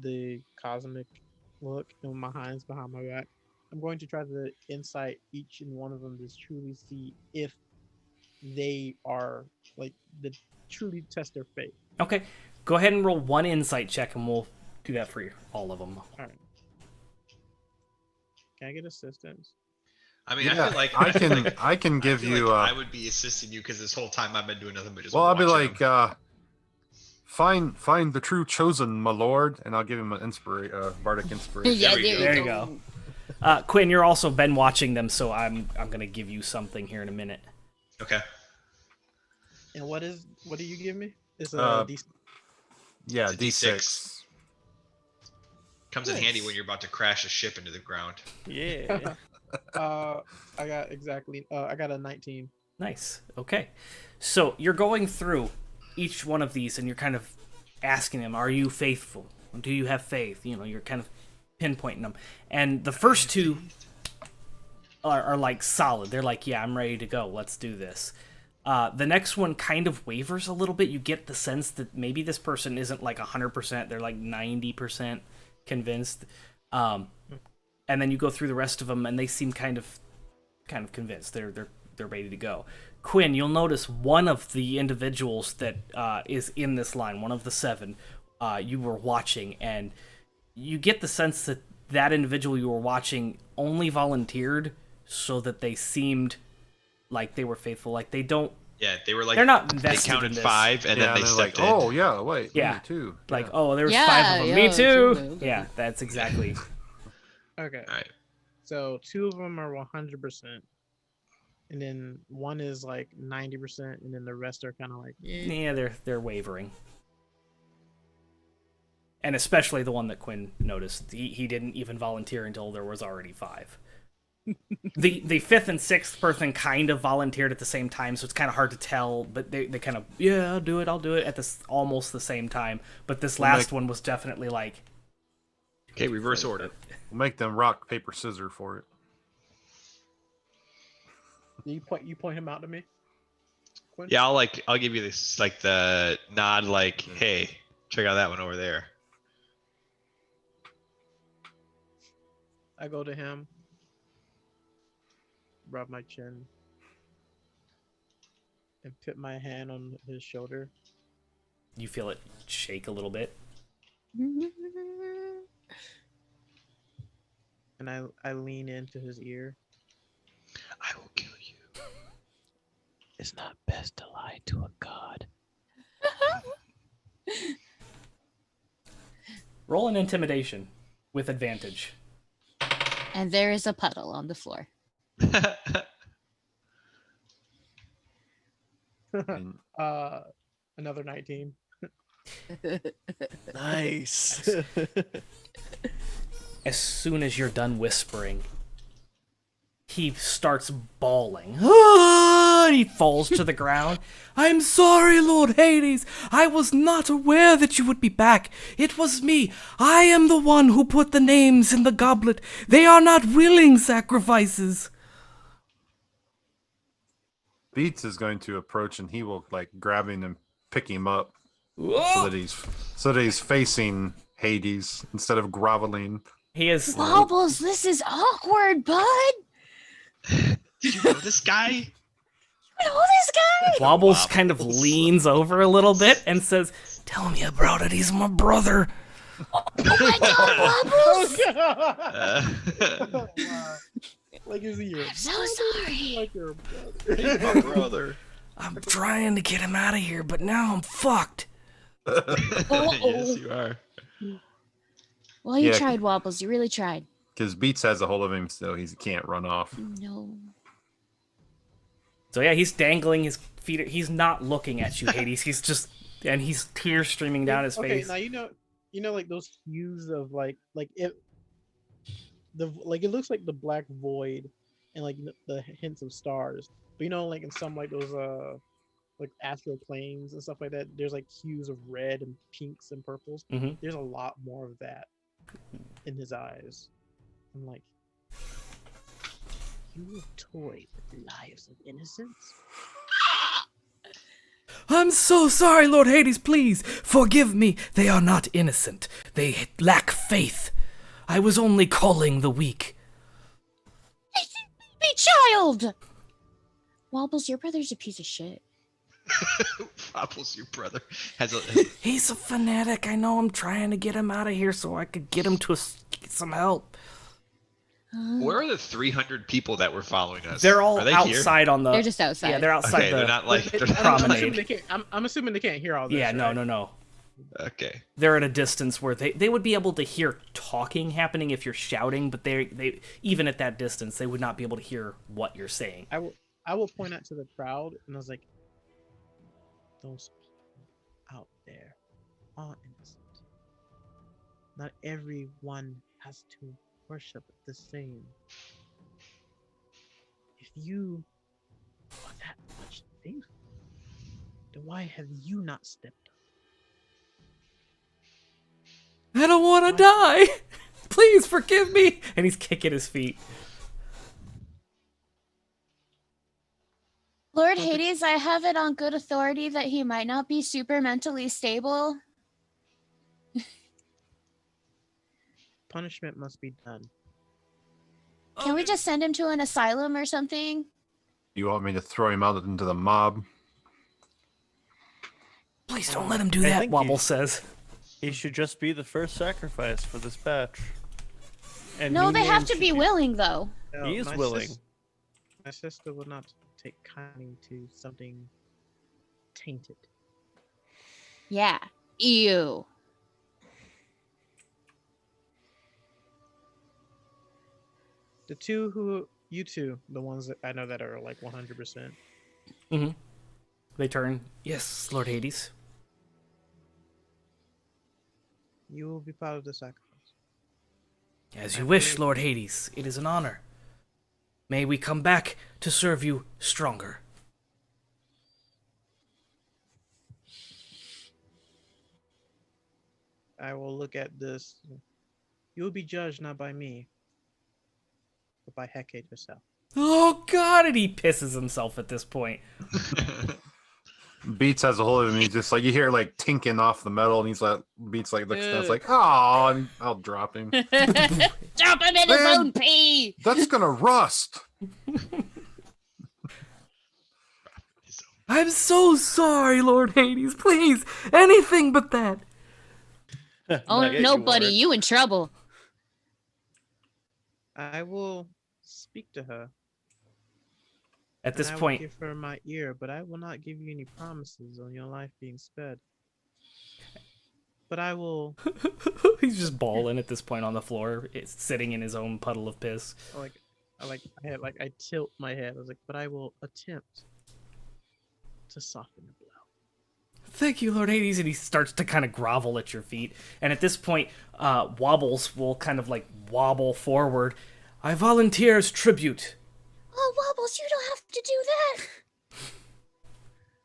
B: the cosmic look and my hands behind my back. I'm going to try to insight each and one of them to truly see if they are truly test their faith.
A: Okay, go ahead and roll 1 insight check, and we'll do that for all of them.
B: All right. Can I get assistance?
D: I mean,
E: Yeah,
D: I feel like
E: I can give
D: feel
E: you.
D: like I would be assisting you because this whole time I've been doing nothing but just.
E: Well, I'll be
D: watching
E: like,
D: them.
E: find the true chosen, my lord, and I'll give him an bardic inspiration.
C: Yeah,
A: There you go. Quinn, you're also been watching them, so I'm gonna give you something here in a minute.
D: Okay.
B: And what do you give me? It's a
E: Yeah,
D: It's a
E: D6.
D: Comes in handy when you're about to crash a ship into the ground.
F: Yeah.
B: I got a 19.
A: Nice. Okay. So you're going through each one of these, and you're kind of asking them, "Are you faithful? Do you have faith?" You're kind of pinpointing them. And the first 2 are like solid. They're like, "Yeah, I'm ready to go. Let's do this." The next one kind of wavers a little bit. You get the sense that maybe this person isn't like 100%. They're like 90% convinced. And then you go through the rest of them, and they seem kind of convinced. They're ready to go. Quinn, you'll notice one of the individuals that is in this line, one of the 7, you were watching, and you get the sense that that individual you were watching only volunteered so that they seemed like they were faithful. Like they don't.
D: Yeah, they were like.
A: They're not
D: They
A: invested
D: counted
A: in this.
D: 5, and then they
E: they're
D: stepped
E: like,
D: in.
E: "Oh yeah, wait,
A: Yeah.
E: me too."
A: Like,
E: Yeah.
A: oh, there was
C: Yeah,
A: 5 of them.
C: yeah,
A: Me too.
C: totally.
A: Yeah, that's exactly.
B: Okay.
D: All right.
B: So 2 of them are 100%, and then 1 is like 90%, and then the rest are kind of like,
A: Yeah, they're wavering. And especially the one that Quinn noticed. He didn't even volunteer until there was already 5. The 5th and 6th person kind of volunteered at the same time, so it's kind of hard to tell, but they kind of, "Yeah, I'll do it at this almost the same time. But this last one was definitely like,
D: Okay, reverse order.
E: We'll make them rock, paper, scissors for it.
B: You point him out to me. Quinn?
D: Yeah, I'll give you this like the nod, like, hey, check out that one over there.
B: I go to him, rub my chin, and put my hand on his shoulder.
A: You feel it shake a little bit.
B: And I lean into his ear.
D: I will kill you.
B: It's not best to lie to a god.
A: Roll an intimidation with advantage.
C: And there is a puddle on the floor.
E: And
B: Another 19.
F: Nice.
A: As soon as you're done whispering, he starts bawling. Ah! He falls to the ground. I'm sorry, Lord Hades. I was not aware that you would be back. It was me. I am the one who put the names in the goblet. They are not willing sacrifices.
E: Beats is going to approach, and he will like grab him and pick him up so that he's facing Hades instead of groveling.
A: He is.
C: Wobbles, this is awkward, bud.
D: Did you know this guy?
C: You know this guy?
A: Wobbles kind of leans over a little bit and says, "Tell me about it. He's my brother."
C: Oh my god, Wobbles!
B: Wow. Like his ear.
C: I'm so sorry.
B: Like your brother.
D: He's my brother.
A: I'm trying to get him out of here, but now I'm fucked.
D: Yes, you are.
C: Well, you
E: Yeah.
C: tried, Wobbles. You really tried.
E: Because Beats has a hold of him, so he can't run off.
C: No.
A: So yeah, he's dangling his feet. He's not looking at you, Hades. He's just, and he's tears streaming down his
B: Okay,
A: face.
B: now you know like those hues of like it looks like the black void and like the hints of stars. But you know, like in some like those like astral planes and stuff like that, there's like hues of red and pinks and purples.
A: Mhm.
B: There's a lot more of that in his eyes. I'm like, you toy with the lives of innocents?
A: I'm so sorry, Lord Hades. Please forgive me. They are not innocent. They lack faith. I was only calling the weak.
C: Baby child! Wobbles, your brother's a piece of shit.
D: Wobbles, your brother has a.
A: He's a fanatic. I know. I'm trying to get him out of here so I could get him to some help.
D: Where are the 300 people that were following us?
A: They're all
D: Are they
A: outside on the.
C: They're just outside.
A: Yeah, they're outside
D: Okay,
A: the.
D: they're not like. They're not
A: promenade.
B: I'm assuming they can't hear all this.
A: Yeah, no,
B: right?
A: no.
D: Okay.
A: They're at a distance where they would be able to hear talking happening if you're shouting, but they even at that distance they would not be able to hear what you're saying.
B: I will point out to the crowd and I was like, those people out there are innocent. Not everyone has to worship the same. If you are that much faithful, then why have you not stepped up?
A: I don't want to die. Please forgive me. And he's kicking his feet.
C: Lord Hades, I have it on good authority that he might not be super mentally stable.
B: Punishment must be done.
C: Can we just send him to an asylum or something?
E: You want me to throw him out into the mob?
A: Please don't let him do
F: I
A: that,
F: think
A: Wobble
F: you-
A: says.
F: He should just be the first sacrifice for this batch. And
C: No,
F: new
C: they have
F: names
C: to
F: should
C: be willing, though.
B: No,
F: He is willing.
B: My sister will not take kindly to something tainted.
C: Yeah. Ew.
B: You two, the ones that I know that are like 100%.
A: Mm-hmm. They turn. Yes, Lord Hades.
B: You will be part of the sacrifice.
A: As you wish, Lord Hades. It is an honor. May we come back to serve you stronger.
B: I will look at this You will be judged not by me, but by Hecate herself.
A: Oh God! And he pisses himself at this point.
E: Beats has a hold of him. He's just like, you hear like tinking off the metal, and he's like, Beats like looks down, it's like, oh, and I'll drop him.
C: Drop him in his
E: Man.
C: own pee.
E: That's gonna rust.
A: I'm so sorry, Lord Hades. Please, anything but that.
C: Oh
F: Not yet,
C: no,
F: you
C: buddy,
F: aren't.
C: you in trouble.
B: I will speak to her.
A: At this
B: and I will
A: point,
B: give her my ear, but I will not give you any promises on your life being spared. But I will,
A: he's just bawling at this point on the floor, it's sitting in his own puddle of piss.
B: I tilt my head. I was like, but I will attempt to soften the blow.
A: Thank you, Lord Hades, and he starts to kind of grovel at your feet. And at this point, Wobbles will kind of like wobble forward. I volunteer as tribute.
C: Oh, Wobbles, you don't have to do that.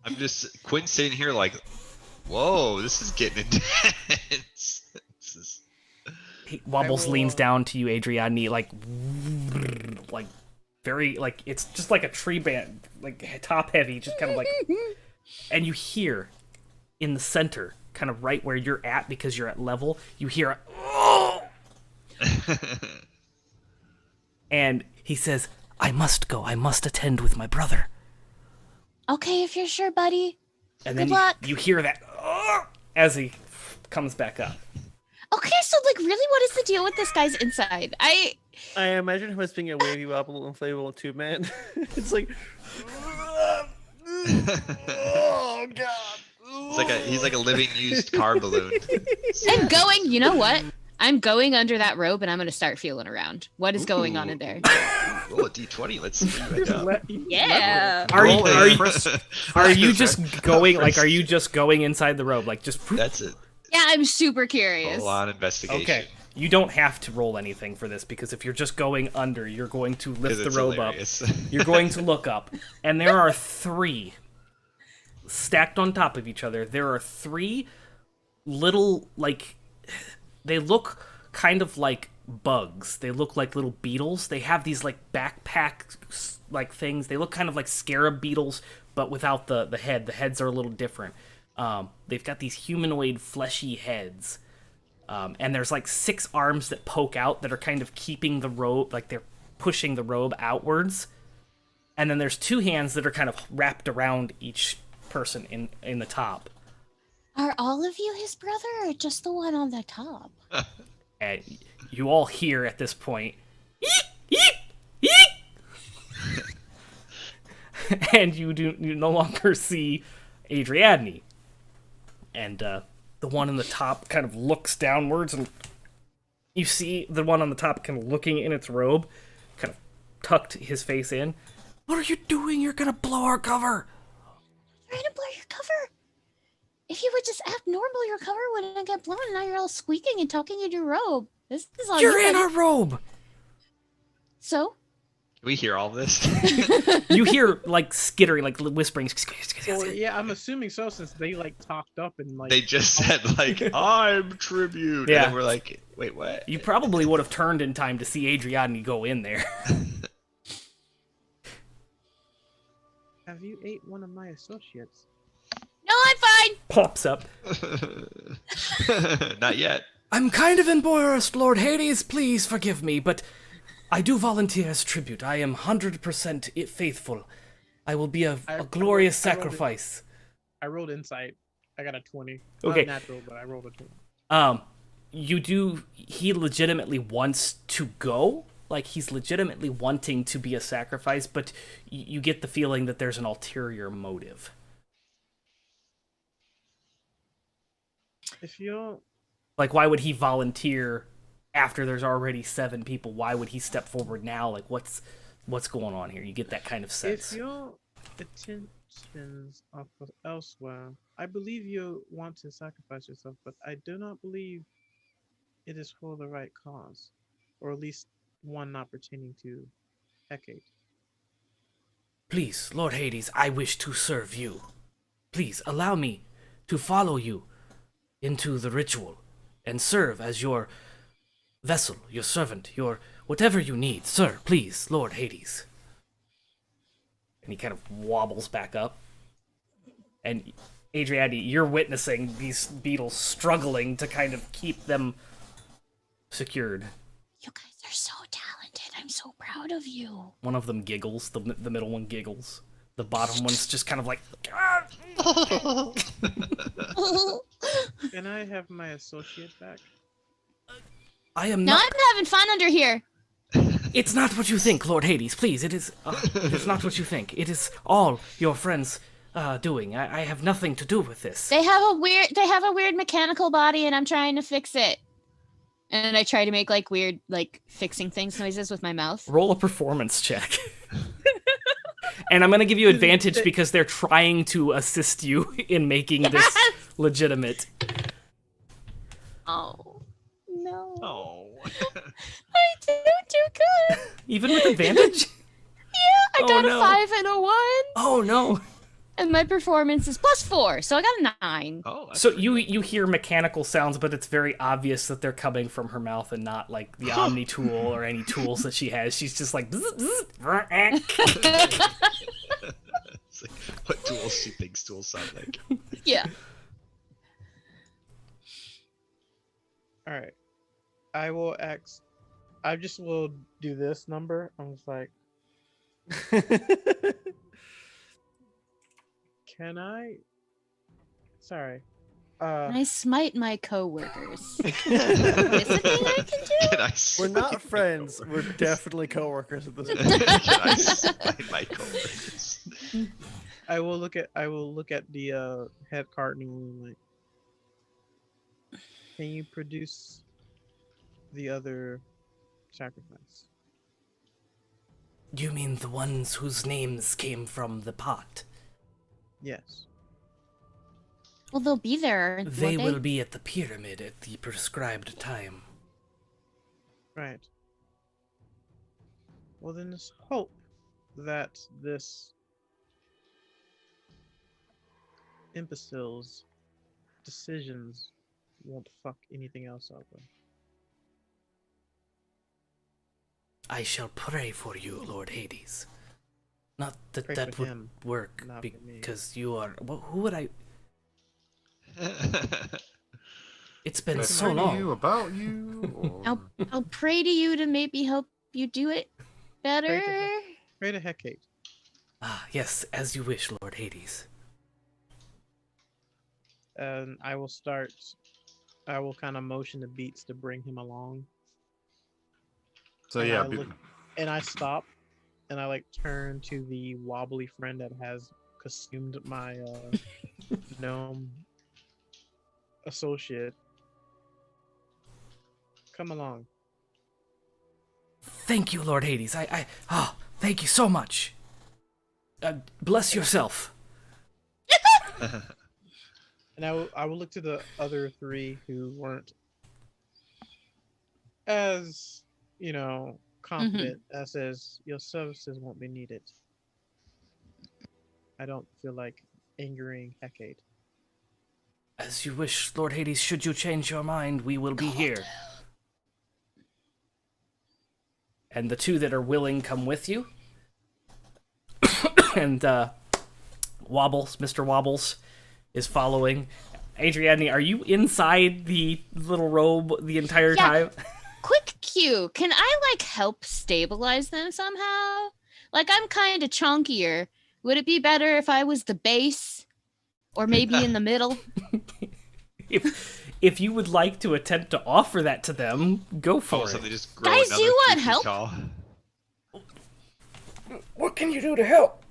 D: I'm just Quinn sitting here like, whoa, this is getting intense. This is...
A: Wobbles
B: will,
A: leans down to you, Adriandne, like very, like, it's just like a tree band, like top heavy, just kind of like, and you hear in the center, kind of right where you're at because you're at level, you hear a, oh! And he says, I must go, I must attend with my brother.
C: Okay, if you're sure, buddy.
A: And
C: Good
A: then
C: luck.
A: you hear that "Oh!" as he comes back up.
C: Okay, so like, really, what is the deal with this guy's inside?
F: I imagine him as being a wavy, wobble, inflatable tube man. It's like,
D: oh god. He's like a living used car balloon.
C: I'm going, you know what? I'm going under that robe and I'm going to start feeling around. What is going on in there?
D: Roll a d20. Let's see what you got.
C: Yeah.
A: Are you,
E: Roll a
A: are you,
E: frisk-
A: are you
E: frisk
A: just
E: effect.
A: going, like, are you just going inside the robe? Like, just,
D: That's it.
C: Yeah, I'm super curious.
D: Full on investigation.
A: okay. You don't have to roll anything for this, because if you're just going under, you're going to
D: 'Cause
A: lift the
D: it's
A: robe
D: hilarious.
A: up. You're going to look up, and there are 3 stacked on top of each other. There are 3 little, like, they look kind of like bugs. They look like little beetles. They have these like backpack like things. They look kind of like scarab beetles, but without the head. The heads are a little different. They've got these humanoid fleshy heads. And there's like 6 arms that poke out that are kind of keeping the robe, like they're pushing the robe outwards. And then there's 2 hands that are kind of wrapped around each person in the top.
C: Are all of you his brother or just the one on the top?
A: And you all hear at this point, "Eek, eek, eek!" And you no longer see Adriandne. And the one in the top kind of looks downwards, and you see the one on the top kind of looking in its robe, kind of tucked his face in. What are you doing? You're gonna blow our cover.
C: Trying to blow your cover. If you would just act normal, your cover wouldn't get blown. And now you're all squeaking and talking in your robe. This is all
A: You're
C: you,
A: in
C: buddy.
A: our robe.
C: So?
D: Can we hear all this?
A: You hear like skittering, like whispering.
B: Well, yeah, I'm assuming so, since they like talked up and like
D: They just said like, I'm tribute.
A: Yeah.
D: And then we're like, wait, what?
A: You probably would have turned in time to see Adriandne go in there.
B: have you ate one of my associates?
C: No, I'm fine.
A: Pops up.
D: Not yet.
A: I'm kind of embarrassed, Lord Hades. Please forgive me, but I do volunteer as tribute. I am 100% faithful. I will be a glorious
B: I rolled it.
A: sacrifice.
B: I rolled insight. I got a 20.
A: Okay.
B: Not natural, but I rolled a 20.
A: He legitimately wants to go. Like, he's legitimately wanting to be a sacrifice, but you get the feeling that there's an ulterior motive.
B: If you don't,
A: Like, why would he volunteer after there's already 7 people? Why would he step forward now? Like, what's going on here? You get that kind of sense.
B: if your attentions are for elsewhere, I believe you want to sacrifice yourself, but I do not believe it is for the right cause, or at least one not pertaining to Hecate.
A: Please, Lord Hades, I wish to serve you. Please, allow me to follow you into the ritual and serve as your vessel, your servant, your whatever you need, sir, please, Lord Hades. And he kind of wobbles back up. And Adriandne, you're witnessing these beetles struggling to kind of keep them secured.
C: You guys are so talented. I'm so proud of you.
A: One of them giggles. The middle one giggles. The bottom one's just kind of like...
B: Can I have my associate back?
A: I am
C: No,
A: not...
C: I'm having fun under here.
A: It's not what you think, Lord Hades. Please, it is... it's not what you think. It is all your friends doing. I have nothing to do with this.
C: They have a weird mechanical body, and I'm trying to fix it. And I try to make like weird fixing things noises with my mouth.
A: Roll a performance check. And I'm going to give you advantage because they're trying to assist you in making this legitimate.
C: Oh, no.
D: Oh.
C: I didn't do good.
A: Even with advantage?
C: Yeah, I got
A: no.
C: a 5 and a 1.
A: Oh, no.
C: And my performance is +4, so I got a 9.
D: Oh. That's
A: So you hear mechanical sounds, but it's very obvious that they're coming from her mouth and not like the Omni tool or any tools that she has. She's just like...
D: It's like, what tools she thinks tools sound like.
C: Yeah.
B: All right. I just will do this number. I'm just like, can I? Sorry.
C: I smite my coworkers. Is this a thing I can do?
D: Can I
F: We're not
D: smite
F: friends.
D: my
F: We're
D: coworkers?
F: definitely coworkers at this point.
D: Can I smite my coworkers?
B: I will look at the head cardinal and like, can you produce the other sacrifice?
A: You mean the ones whose names came from the pot?
B: Yes.
C: Well, they'll be there.
A: They
C: won't
A: will be at the pyramid at the prescribed time.
B: Right. Well, then let's hope that this imbecile's decisions won't fuck anything else up.
A: I shall pray for you, Lord Hades. Not that
B: Pray
A: that
B: for
A: would
B: him,
A: work,
B: not for me.
A: because you are... who would I... It's been
E: Can I
A: so
E: pray to
A: long.
E: you about you? Or...
C: I'll pray to you to maybe help you do it better.
B: Pray to Hecate.
A: Ah, yes, as you wish, Lord Hades.
B: And I will kind of motion the beats to bring him along.
E: So
B: And
E: yeah,
B: I look- and I stop and I like turn to the wobbly friend that has consumed my gnome associate. Come along.
A: Thank you, Lord Hades. Thank you so much. Bless yourself.
B: And I will look to the other three who weren't as, confident as says your services won't be needed. I don't feel like angering Hecate.
A: As you wish, Lord Hades. Should you change your mind, we will be here. And the two that are willing come with you. And Wobbles, Mr. Wobbles, is following. Adriandne, are you inside the little robe the entire time?
C: Quick cue. Can I help stabilize them somehow? I'm kind of chunkier. Would it be better if I was the base? Or maybe in the middle?
A: If you would like to attempt to offer that to them, go for
D: So
A: it.
D: they just grow
C: Guys,
D: another
C: you want
D: 3 feet
C: help?
D: tall.
A: What can you do to help?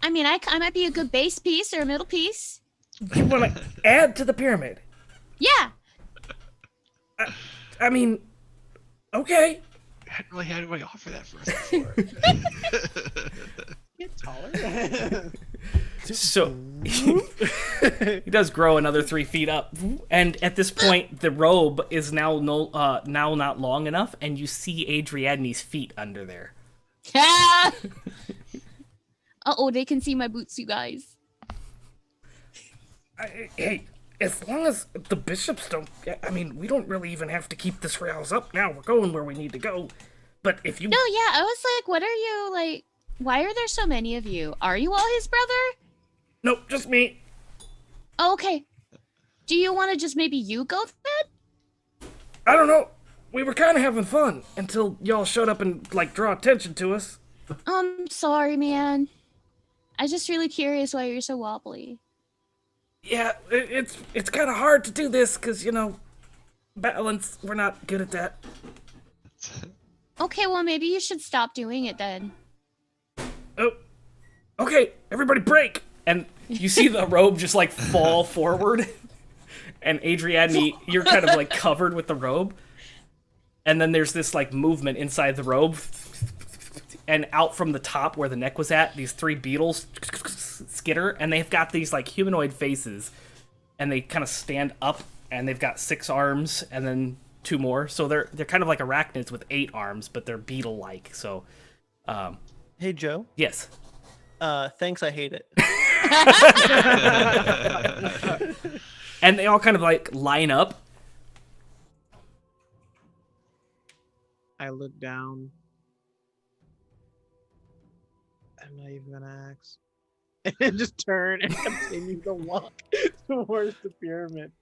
C: I mean, I might be a good base piece or a middle piece.
A: You want to add to the pyramid?
C: Yeah.
A: I mean, okay.
D: I hadn't really had anybody offer that for us before.
B: Get taller.
A: So he does grow another 3 feet up, and at this point, the robe is now not long enough, and you see Adriandne's feet under there.
C: Uh-oh, they can see my boots, you guys.
A: Hey, as long as the bishops don't... I mean, we don't really even have to keep this rails up now. We're going where we need to go. But if you...
C: No, yeah, I was like, what are you, like... Why are there so many of you? Are you all his brother?
A: Nope, just me.
C: Oh, okay. Do you want to just maybe you go then?
A: I don't know. We were kind of having fun until y'all showed up and, like, draw attention to us.
C: I'm sorry, man. I'm just really curious why you're so wobbly.
A: Yeah, it's kind of hard to do this because, you know, balance, we're not good at that.
C: Okay, well, maybe you should stop doing it then.
A: Oh, okay, everybody break! And you see the robe just, like, fall forward. And Adriandne, you're kind of, like, covered with the robe. And then there's this, like, movement inside the robe. And out from the top where the neck was at, these 3 beetles skitter, and they've got these, like, humanoid faces. And they kind of stand up, and they've got 6 arms, and then 2 more. So they're kind of like arachnids with 8 arms, but they're beetle-like. So,
F: Hey, Joe.
A: yes.
F: Thanks, I hate it.
A: And they all kind of, like, line up.
B: I look down. I'm not even gonna ask. And just turn and continue to walk towards the pyramid.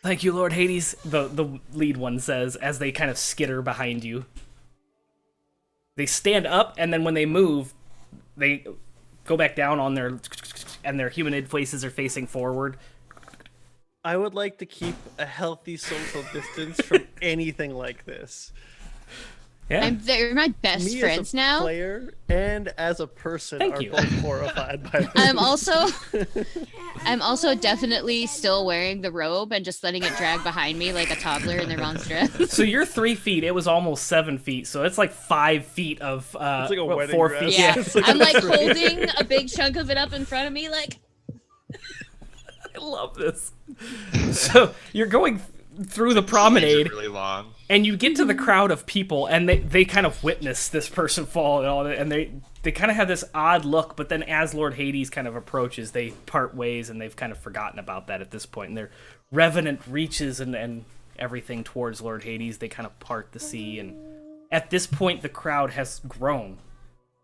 A: Thank you, Lord Hades, the lead one says, as they kind of skitter behind you. They stand up, and then when they move, they go back down on their... and their humanoid faces are facing forward.
F: I would like to keep a healthy social distance from anything like this.
A: Yeah.
C: They're my best
F: Me
C: friends
F: as a
C: now.
F: player and as a person
A: Thank
F: are
A: you.
F: both horrified by this.
C: I'm also definitely still wearing the robe and just letting it drag behind me like a toddler in their mom's dress.
A: So you're 3 feet. It was almost 7 feet. So it's like 5 feet of
F: It's like a wedding
A: 4
F: dress.
A: feet.
C: Yeah,
F: It's like
C: I'm
F: a
C: like
F: tree.
C: holding a big chunk of it up in front of me, like.
A: I love this. So you're going through the promenade,
D: really long.
A: and you get to the crowd of people, and they kind of witness this person fall, and all that, and they kind of have this odd look. But then as Lord Hades kind of approaches, they part ways, and they've kind of forgotten about that at this point. And their revenant reaches and everything towards Lord Hades. They kind of part the sea, and at this point, the crowd has grown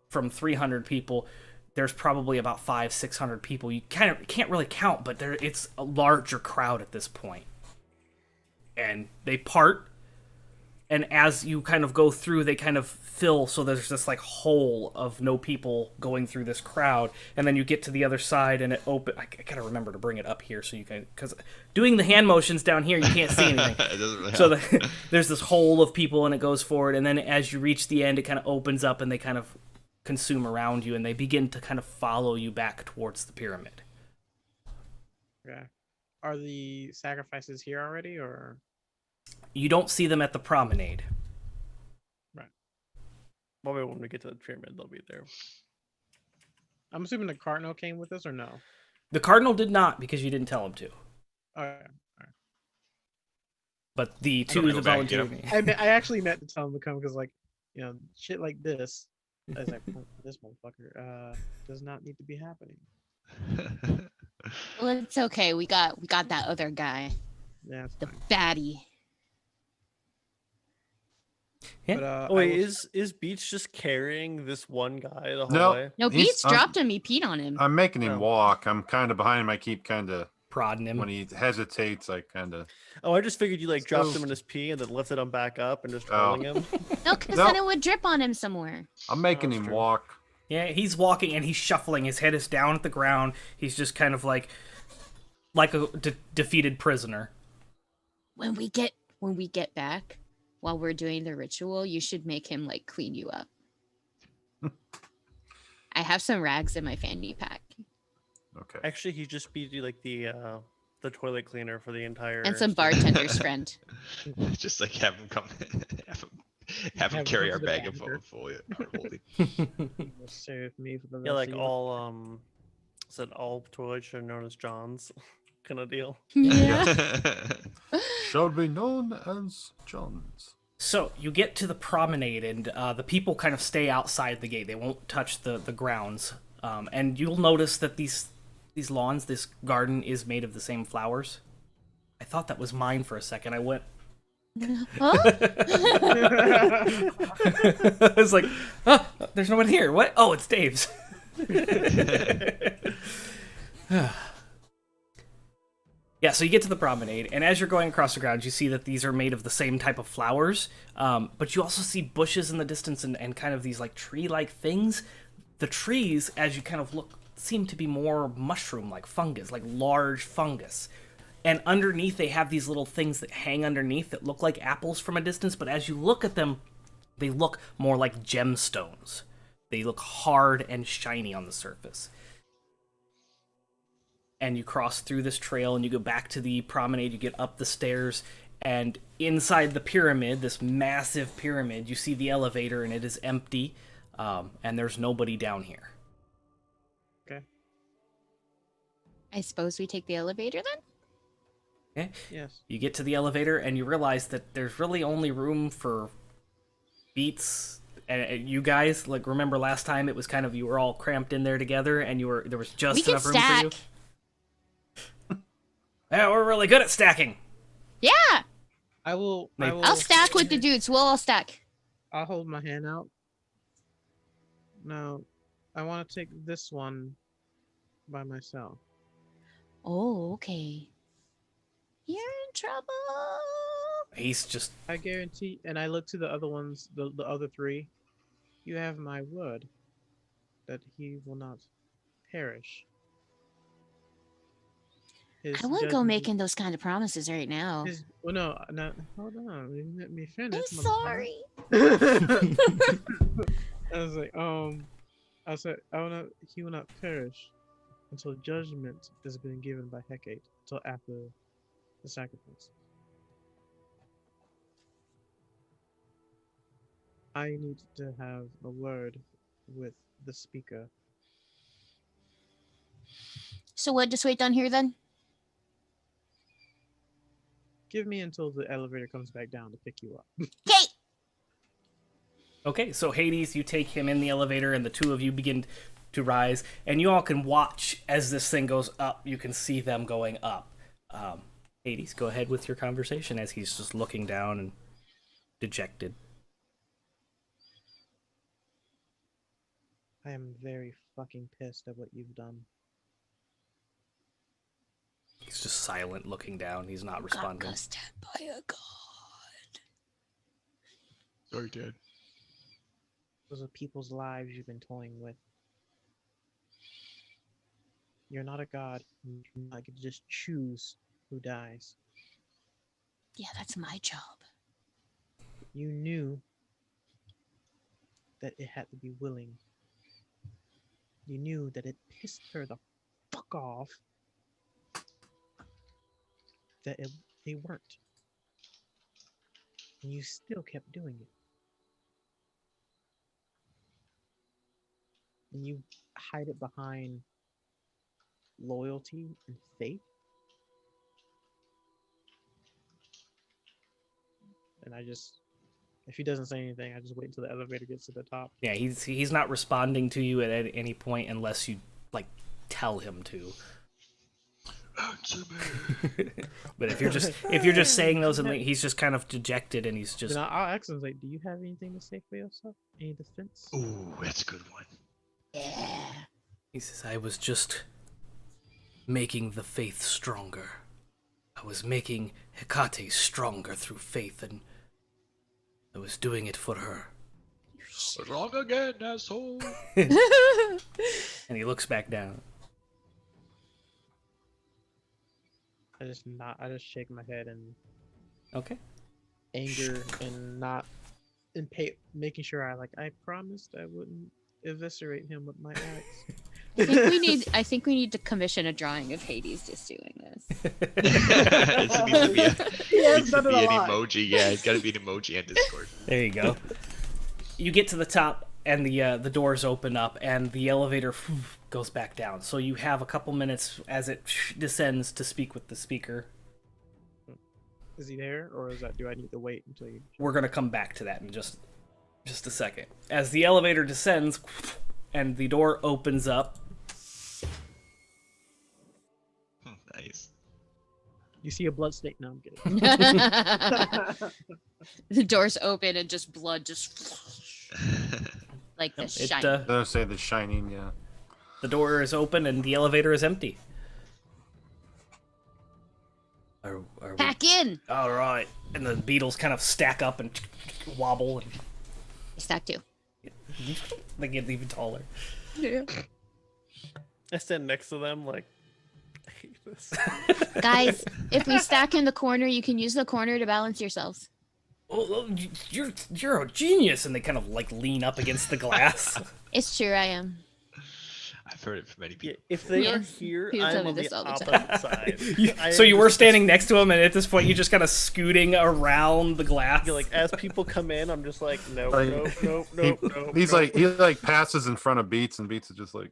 A: from 300 people. There's probably about 500-600 people. You kind of can't really count, but it's a larger crowd at this point. And they part, and as you kind of go through, they kind of fill, so there's this like hole of no people going through this crowd, and then you get to the other side, and it open. I gotta remember to bring it up here so you can, because doing the hand motions down here, you can't see anything.
D: It doesn't really
A: So
D: help.
A: there's this hole of people, and it goes forward, and then as you reach the end, it kind of opens up, and they kind of consume around you, and they begin to kind of follow you back towards the pyramid.
B: Okay. Are the sacrifices here already, or?
A: You don't see them at the promenade.
F: Probably when we get to the pyramid, they'll be there.
B: I'm assuming the cardinal came with us, or no?
A: The cardinal did not, because you didn't tell him to.
B: Oh, yeah.
A: But the
D: don't
A: two
D: go
A: that
D: back, you
A: volunteered.
B: I actually meant to tell him to come because, like, you know, shit like this. I was like, "Oh, this motherfucker does not need to be happening.
C: Well, it's okay. We got that other guy,
B: Yeah, it's
C: the
B: fine.
C: baddie.
A: Yeah.
B: But,
F: Oh wait,
B: I will-
F: is Beach just carrying this one guy the whole
E: No.
F: way?
C: No,
E: He's-
C: Beats dropped him. He peed on him.
E: I'm making him
F: Oh.
E: walk. I'm kind of behind him. I keep kind of
A: Prodding him.
E: when he hesitates. I kind of.
F: Oh, I just figured you like dropped
E: So-
F: him in his pee and then lifted him back up and just
E: Oh.
F: rolling him.
C: No, because
E: No.
C: then it would drip on him somewhere.
E: I'm making
F: that's
E: him
F: true.
E: walk.
A: Yeah, he's walking and he's shuffling. His head is down at the ground. He's just kind of like a defeated prisoner.
C: When we get back, while we're doing the ritual, you should make him like clean you up. I have some rags in my fanny pack
E: Okay.
F: Actually, he just be like the toilet cleaner for the entire.
C: and some bartender's friend.
D: Just like have him come, have him
B: Have
D: carry
B: him
D: our
B: to the
D: bag of
B: banker.
D: holding.
B: He will stay with me for the
F: Yeah,
B: rest
F: like
B: of the-
F: all said all toilets are known as John's, kind of deal.
C: Yeah.
E: Shall be known as John's.
A: So you get to the promenade, and the people kind of stay outside the gate. They won't touch the grounds. And you'll notice that these lawns, this garden, is made of the same flowers. thought that was mine for a second. I went.
C: Huh?
A: I was like, oh, there's no one here. What? Oh, it's Dave's. Yeah, so you get to the promenade, and as you're going across the grounds, you see that these are made of the same type of flowers, but you also see bushes in the distance and kind of these like tree-like things. The trees, as you kind of look, seem to be more mushroom-like fungus, like large fungus. And underneath, they have these little things that hang underneath that look like apples from a distance, but as you look at them, they look more like gemstones. They look hard and shiny on the surface. And you cross through this trail and you go back to the promenade, you get up the stairs, and inside the pyramid, this massive pyramid, you see the elevator and it is empty, and there's nobody down here.
B: Okay.
C: I suppose we take the elevator then?
A: Okay?
B: Yes.
A: You get to the elevator and you realize that there's really only room for Beats and you guys. Like, remember last time it was kind of, you were all cramped in there together and there was just
C: We can
A: enough room
C: stack.
A: for you? Yeah, we're really good at stacking.
C: Yeah!
B: I will.
C: I'll stack with the dudes. We'll all stack.
B: I'll hold my hand out. No, I want to take this one by myself.
C: Oh, okay. You're in trouble.
A: He's just,
B: I guarantee. And I look to the other ones, the other three. You have my word that he will not perish. His
C: I wouldn't go
B: judgment-
C: making those kind of promises right now.
B: Well, no, hold on. You let me finish.
C: I'm
B: motherfucker.
C: sorry.
B: I was like, I said, he will not perish until judgment has been given by Hecate, until after the sacrifice. I need to have a word with the speaker.
C: So what, just wait down here then?
B: Give me until the elevator comes back down to pick you up.
C: Okay!
A: okay, so Hades, you take him in the elevator and the two of you begin to rise, and you all can watch as this thing goes up. You can see them going up. Hades, go ahead with your conversation as he's just looking down and dejected.
B: I am very fucking pissed at what you've done.
A: He's just silent, looking down. He's not
C: Got
A: responding.
C: cussed at by a god.
D: Sorry, Dad.
B: Those are people's lives you've been toying with. You're not a god. You cannot get to just choose who dies.
C: Yeah, that's my job.
B: You knew that it had to be willing. You knew that it pissed her the fuck off that they weren't. And you still kept doing it. And you hide it behind loyalty and faith. And if he doesn't say anything, I just wait until the elevator gets to the top.
A: Yeah, he's not responding to you at any point unless you like tell him to.
D: Answer me.
A: But if you're just saying those, and he's just kind of dejected, and he's just.
B: Then I'll ask him, like, do you have anything to say for yourself? Any defense?
D: Ooh, that's a good one.
C: Yeah.
A: He says, "I was just making the faith stronger. I was making Hecate stronger through faith, and I was doing it for her."
D: Wrong again, asshole.
A: And he looks back down.
B: I just shake my head in
A: Okay.
B: anger and making sure I promised I wouldn't eviscerate him with my axe.
C: I think we need to commission a drawing of Hades just doing this.
D: It needs to be,
B: Yes,
D: an emoji. Yeah, it's got to be an emoji on Discord.
A: There you go. You get to the top, and the doors open up, and the elevator goes back down. So you have a couple minutes as it descends to speak with the speaker.
B: Is he there, or do I need to wait until you?
A: We're gonna come back to that in just a second. As the elevator descends, and the door opens up,
D: Nice.
B: You see a blood snake? No, I'm kidding.
C: The doors open and just blood just like the shine.
E: Don't say the shining, yeah.
A: The door is open and the elevator is empty. Are we...
C: Pack in.
A: All right. And the beetles kind of stack up and wobble. And
C: Stack too.
A: they get even taller.
C: Yeah.
F: I stand next to them like, I hate this.
C: Guys, if we stack in the corner, you can use the corner to balance yourselves.
A: Oh, you're a genius. And they kind of like lean up against the glass.
C: It's true, I am.
D: I've heard it from many people.
F: Yeah, if they are
C: Yes,
F: here,
C: people tell
F: I'm
C: me
F: on the
C: this all the
F: opposite side.
A: So you were standing next to him, and at this point, you're just kind of scooting around the glass.
F: Like as people come in, I'm just like, nope,
E: Like,
F: nope, nope, nope.
E: He's
F: nope.
E: like he like passes in front of Beats, and Beats is just like,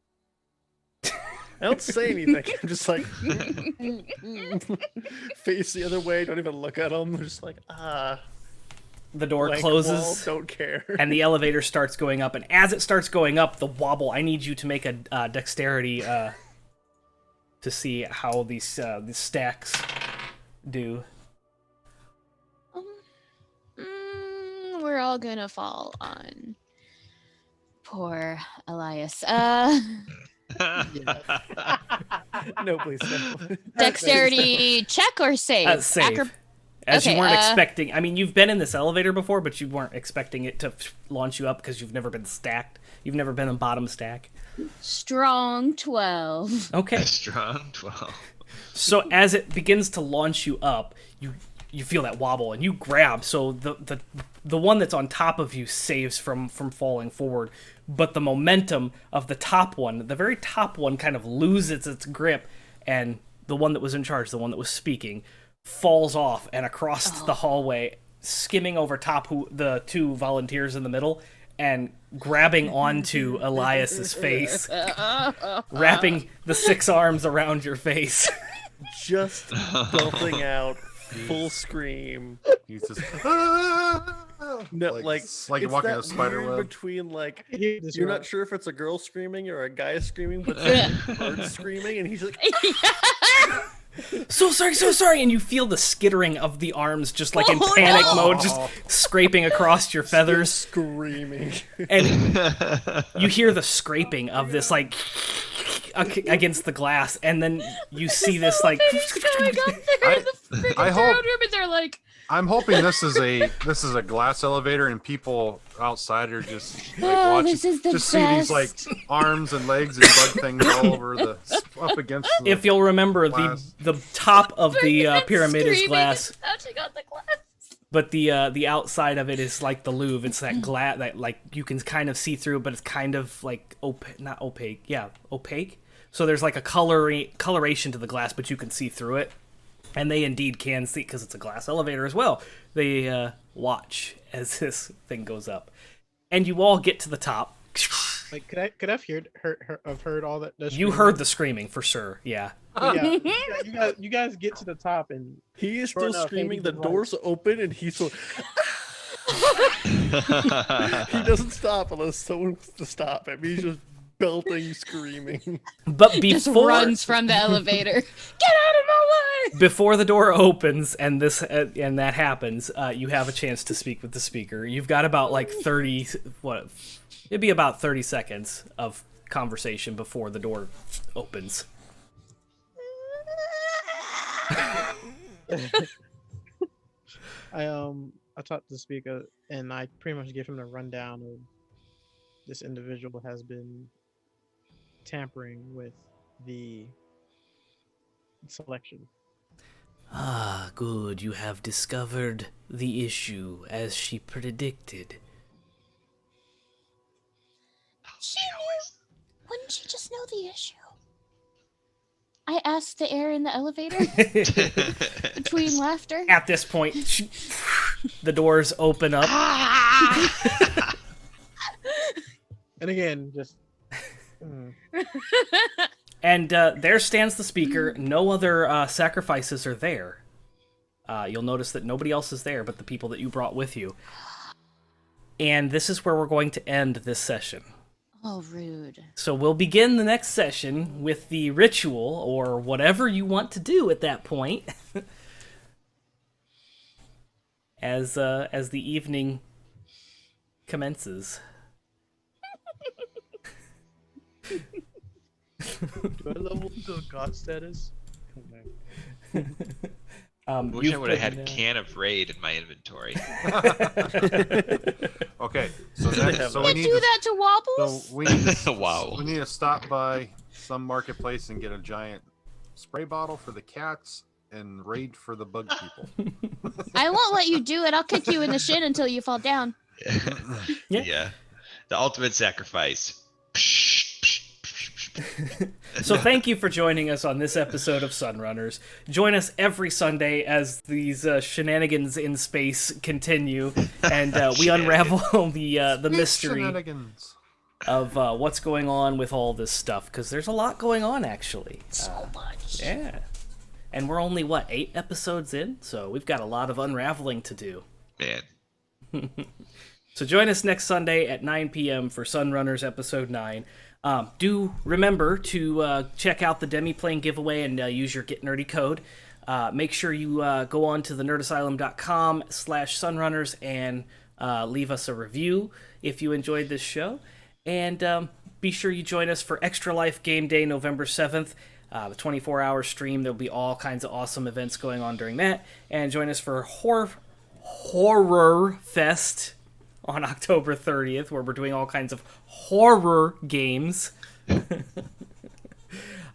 F: I don't say anything. I'm just like, face the other way. Don't even look at them. I'm just like,
A: The door
F: blank
A: closes,
F: wall, don't care.
A: and the elevator starts going up. And as it starts going up, the wobble. I need you to make a dexterity to see how these stacks do.
C: We're all gonna fall on poor Elias.
F: No, please, no.
C: Dexterity check or save?
A: Save. As you
C: Okay,
A: weren't expecting. I mean, you've been in this elevator before, but you weren't expecting it to launch you up because you've never been stacked. You've never been in bottom stack.
C: Strong 12.
A: Okay.
D: Strong 12.
A: So as it begins to launch you up, you feel that wobble and you grab. So the one that's on top of you saves from falling forward, but the momentum of the top one, the very top one, kind of loses its grip, and the one that was in charge, the one that was speaking, falls off and across the hallway, skimming over top the two volunteers in the middle and grabbing onto Elias's face, wrapping the 6 arms around your face.
F: Just belting out full scream.
E: he's just
F: No,
E: like
F: it's
E: walking
F: that
E: a spider
F: weird
E: web.
F: between like
B: This
F: you're
B: row.
F: not sure if it's a girl screaming or a guy screaming, but it's a bird screaming, and he's like,
A: So sorry, and you feel the skittering of the arms just like in panic mode, just scraping across your feathers,
F: screaming.
A: and you hear the scraping of this like against the glass, and then you see this like
C: Going up there in the freaking
E: I
C: throne
E: hope-
C: room, and they're like,
E: I'm hoping this is a glass elevator, and people outside are just like
C: Oh,
E: watching,
C: this is the
E: just see these like
C: best.
E: arms and legs and bug things all over up against. The,
A: if you'll remember,
E: glass.
A: the top of the
C: freaking
A: pyramid is
C: screaming
A: glass,
C: and touching on the glass.
A: but the outside of it is like the Louvre. It's that glass that like you can kind of see through, but it's kind of like not opaque. Yeah, opaque. So there's like a coloration to the glass, but you can see through it. And they indeed can see, because it's a glass elevator as well. They watch as this thing goes up. And you all get to the top.
B: Like, could I have heard all that?
A: You heard the screaming for sure, yeah.
B: Yeah, you guys get to the top, and
F: He is
B: Sure
F: still
B: enough,
F: screaming.
B: Hades
F: The
B: is like-
F: doors open, and he's so. He doesn't stop unless someone wants to stop him. He's just belting, screaming.
A: But
C: Just
A: before
C: runs from the elevator. Get out of my way!
A: before the door opens and that happens, you have a chance to speak with the speaker. You've got about like 30 it'd be about 30 seconds of conversation before the door opens.
B: I talked to the speaker, and I pretty much gave him the rundown of this individual has been tampering with the selection.
A: Ah, good. You have discovered the issue as she predicted.
C: She knew. Wouldn't she just know the issue? I asked the air in the elevator between laughter.
A: At this point, the doors open up.
B: And again, just
A: And there stands the speaker. No other sacrifices are there. You'll notice that nobody else is there but the people that you brought with you. And this is where we're going to end this session.
C: Oh, rude.
A: So we'll begin the next session with the ritual, or whatever you want to do at that point, as the evening commences.
B: Do I level to a god status?
D: I wish I
A: You've
D: would have
A: put
D: had a
A: in,
D: can of Raid in my inventory.
E: Okay, so
F: They
E: that,
F: have
E: so
F: that.
E: we
C: Can't
E: need
C: do
E: to,
C: that to Wobbles?
E: so we need to,
D: Wow.
E: we need to stop by some marketplace and get a giant spray bottle for the cats and raid for the bug people.
C: I won't let you do it. I'll kick you in the shin until you fall down.
A: Yeah.
D: Yeah. The ultimate sacrifice.
A: So thank you for joining us on this episode of Sunrunners. Join us every Sunday as these shenanigans in space continue, and we unravel the mystery
E: Shenanigans.
A: of what's going on with all this stuff, because there's a lot going on, actually.
C: So much.
A: Yeah. And we're only, 8 episodes in? So we've got a lot of unraveling to do.
D: Man.
A: So join us next Sunday at 9 p.m. for Sunrunners Episode 9. Do remember to check out the Demiplane giveaway and use your Get Nerdy code. Make sure you go on to thenerdasylum.com/sunrunners and leave us a review if you enjoyed this show. And be sure you join us for Extra Life Game Day November 7th. The 24-hour stream. There'll be all kinds of awesome events going on during that. And join us for Horror Fest on October 30th, where we're doing all kinds of horror games.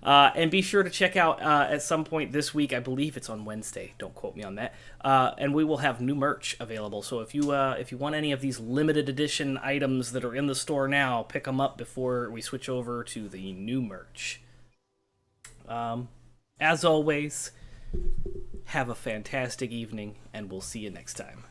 A: And be sure to check out at some point this week, I believe it's on Wednesday, don't quote me on that, and we will have new merch available. So if you want any of these limited edition items that are in the store now, pick them up before we switch over to the new merch. As always, have a fantastic evening, and we'll see you next time.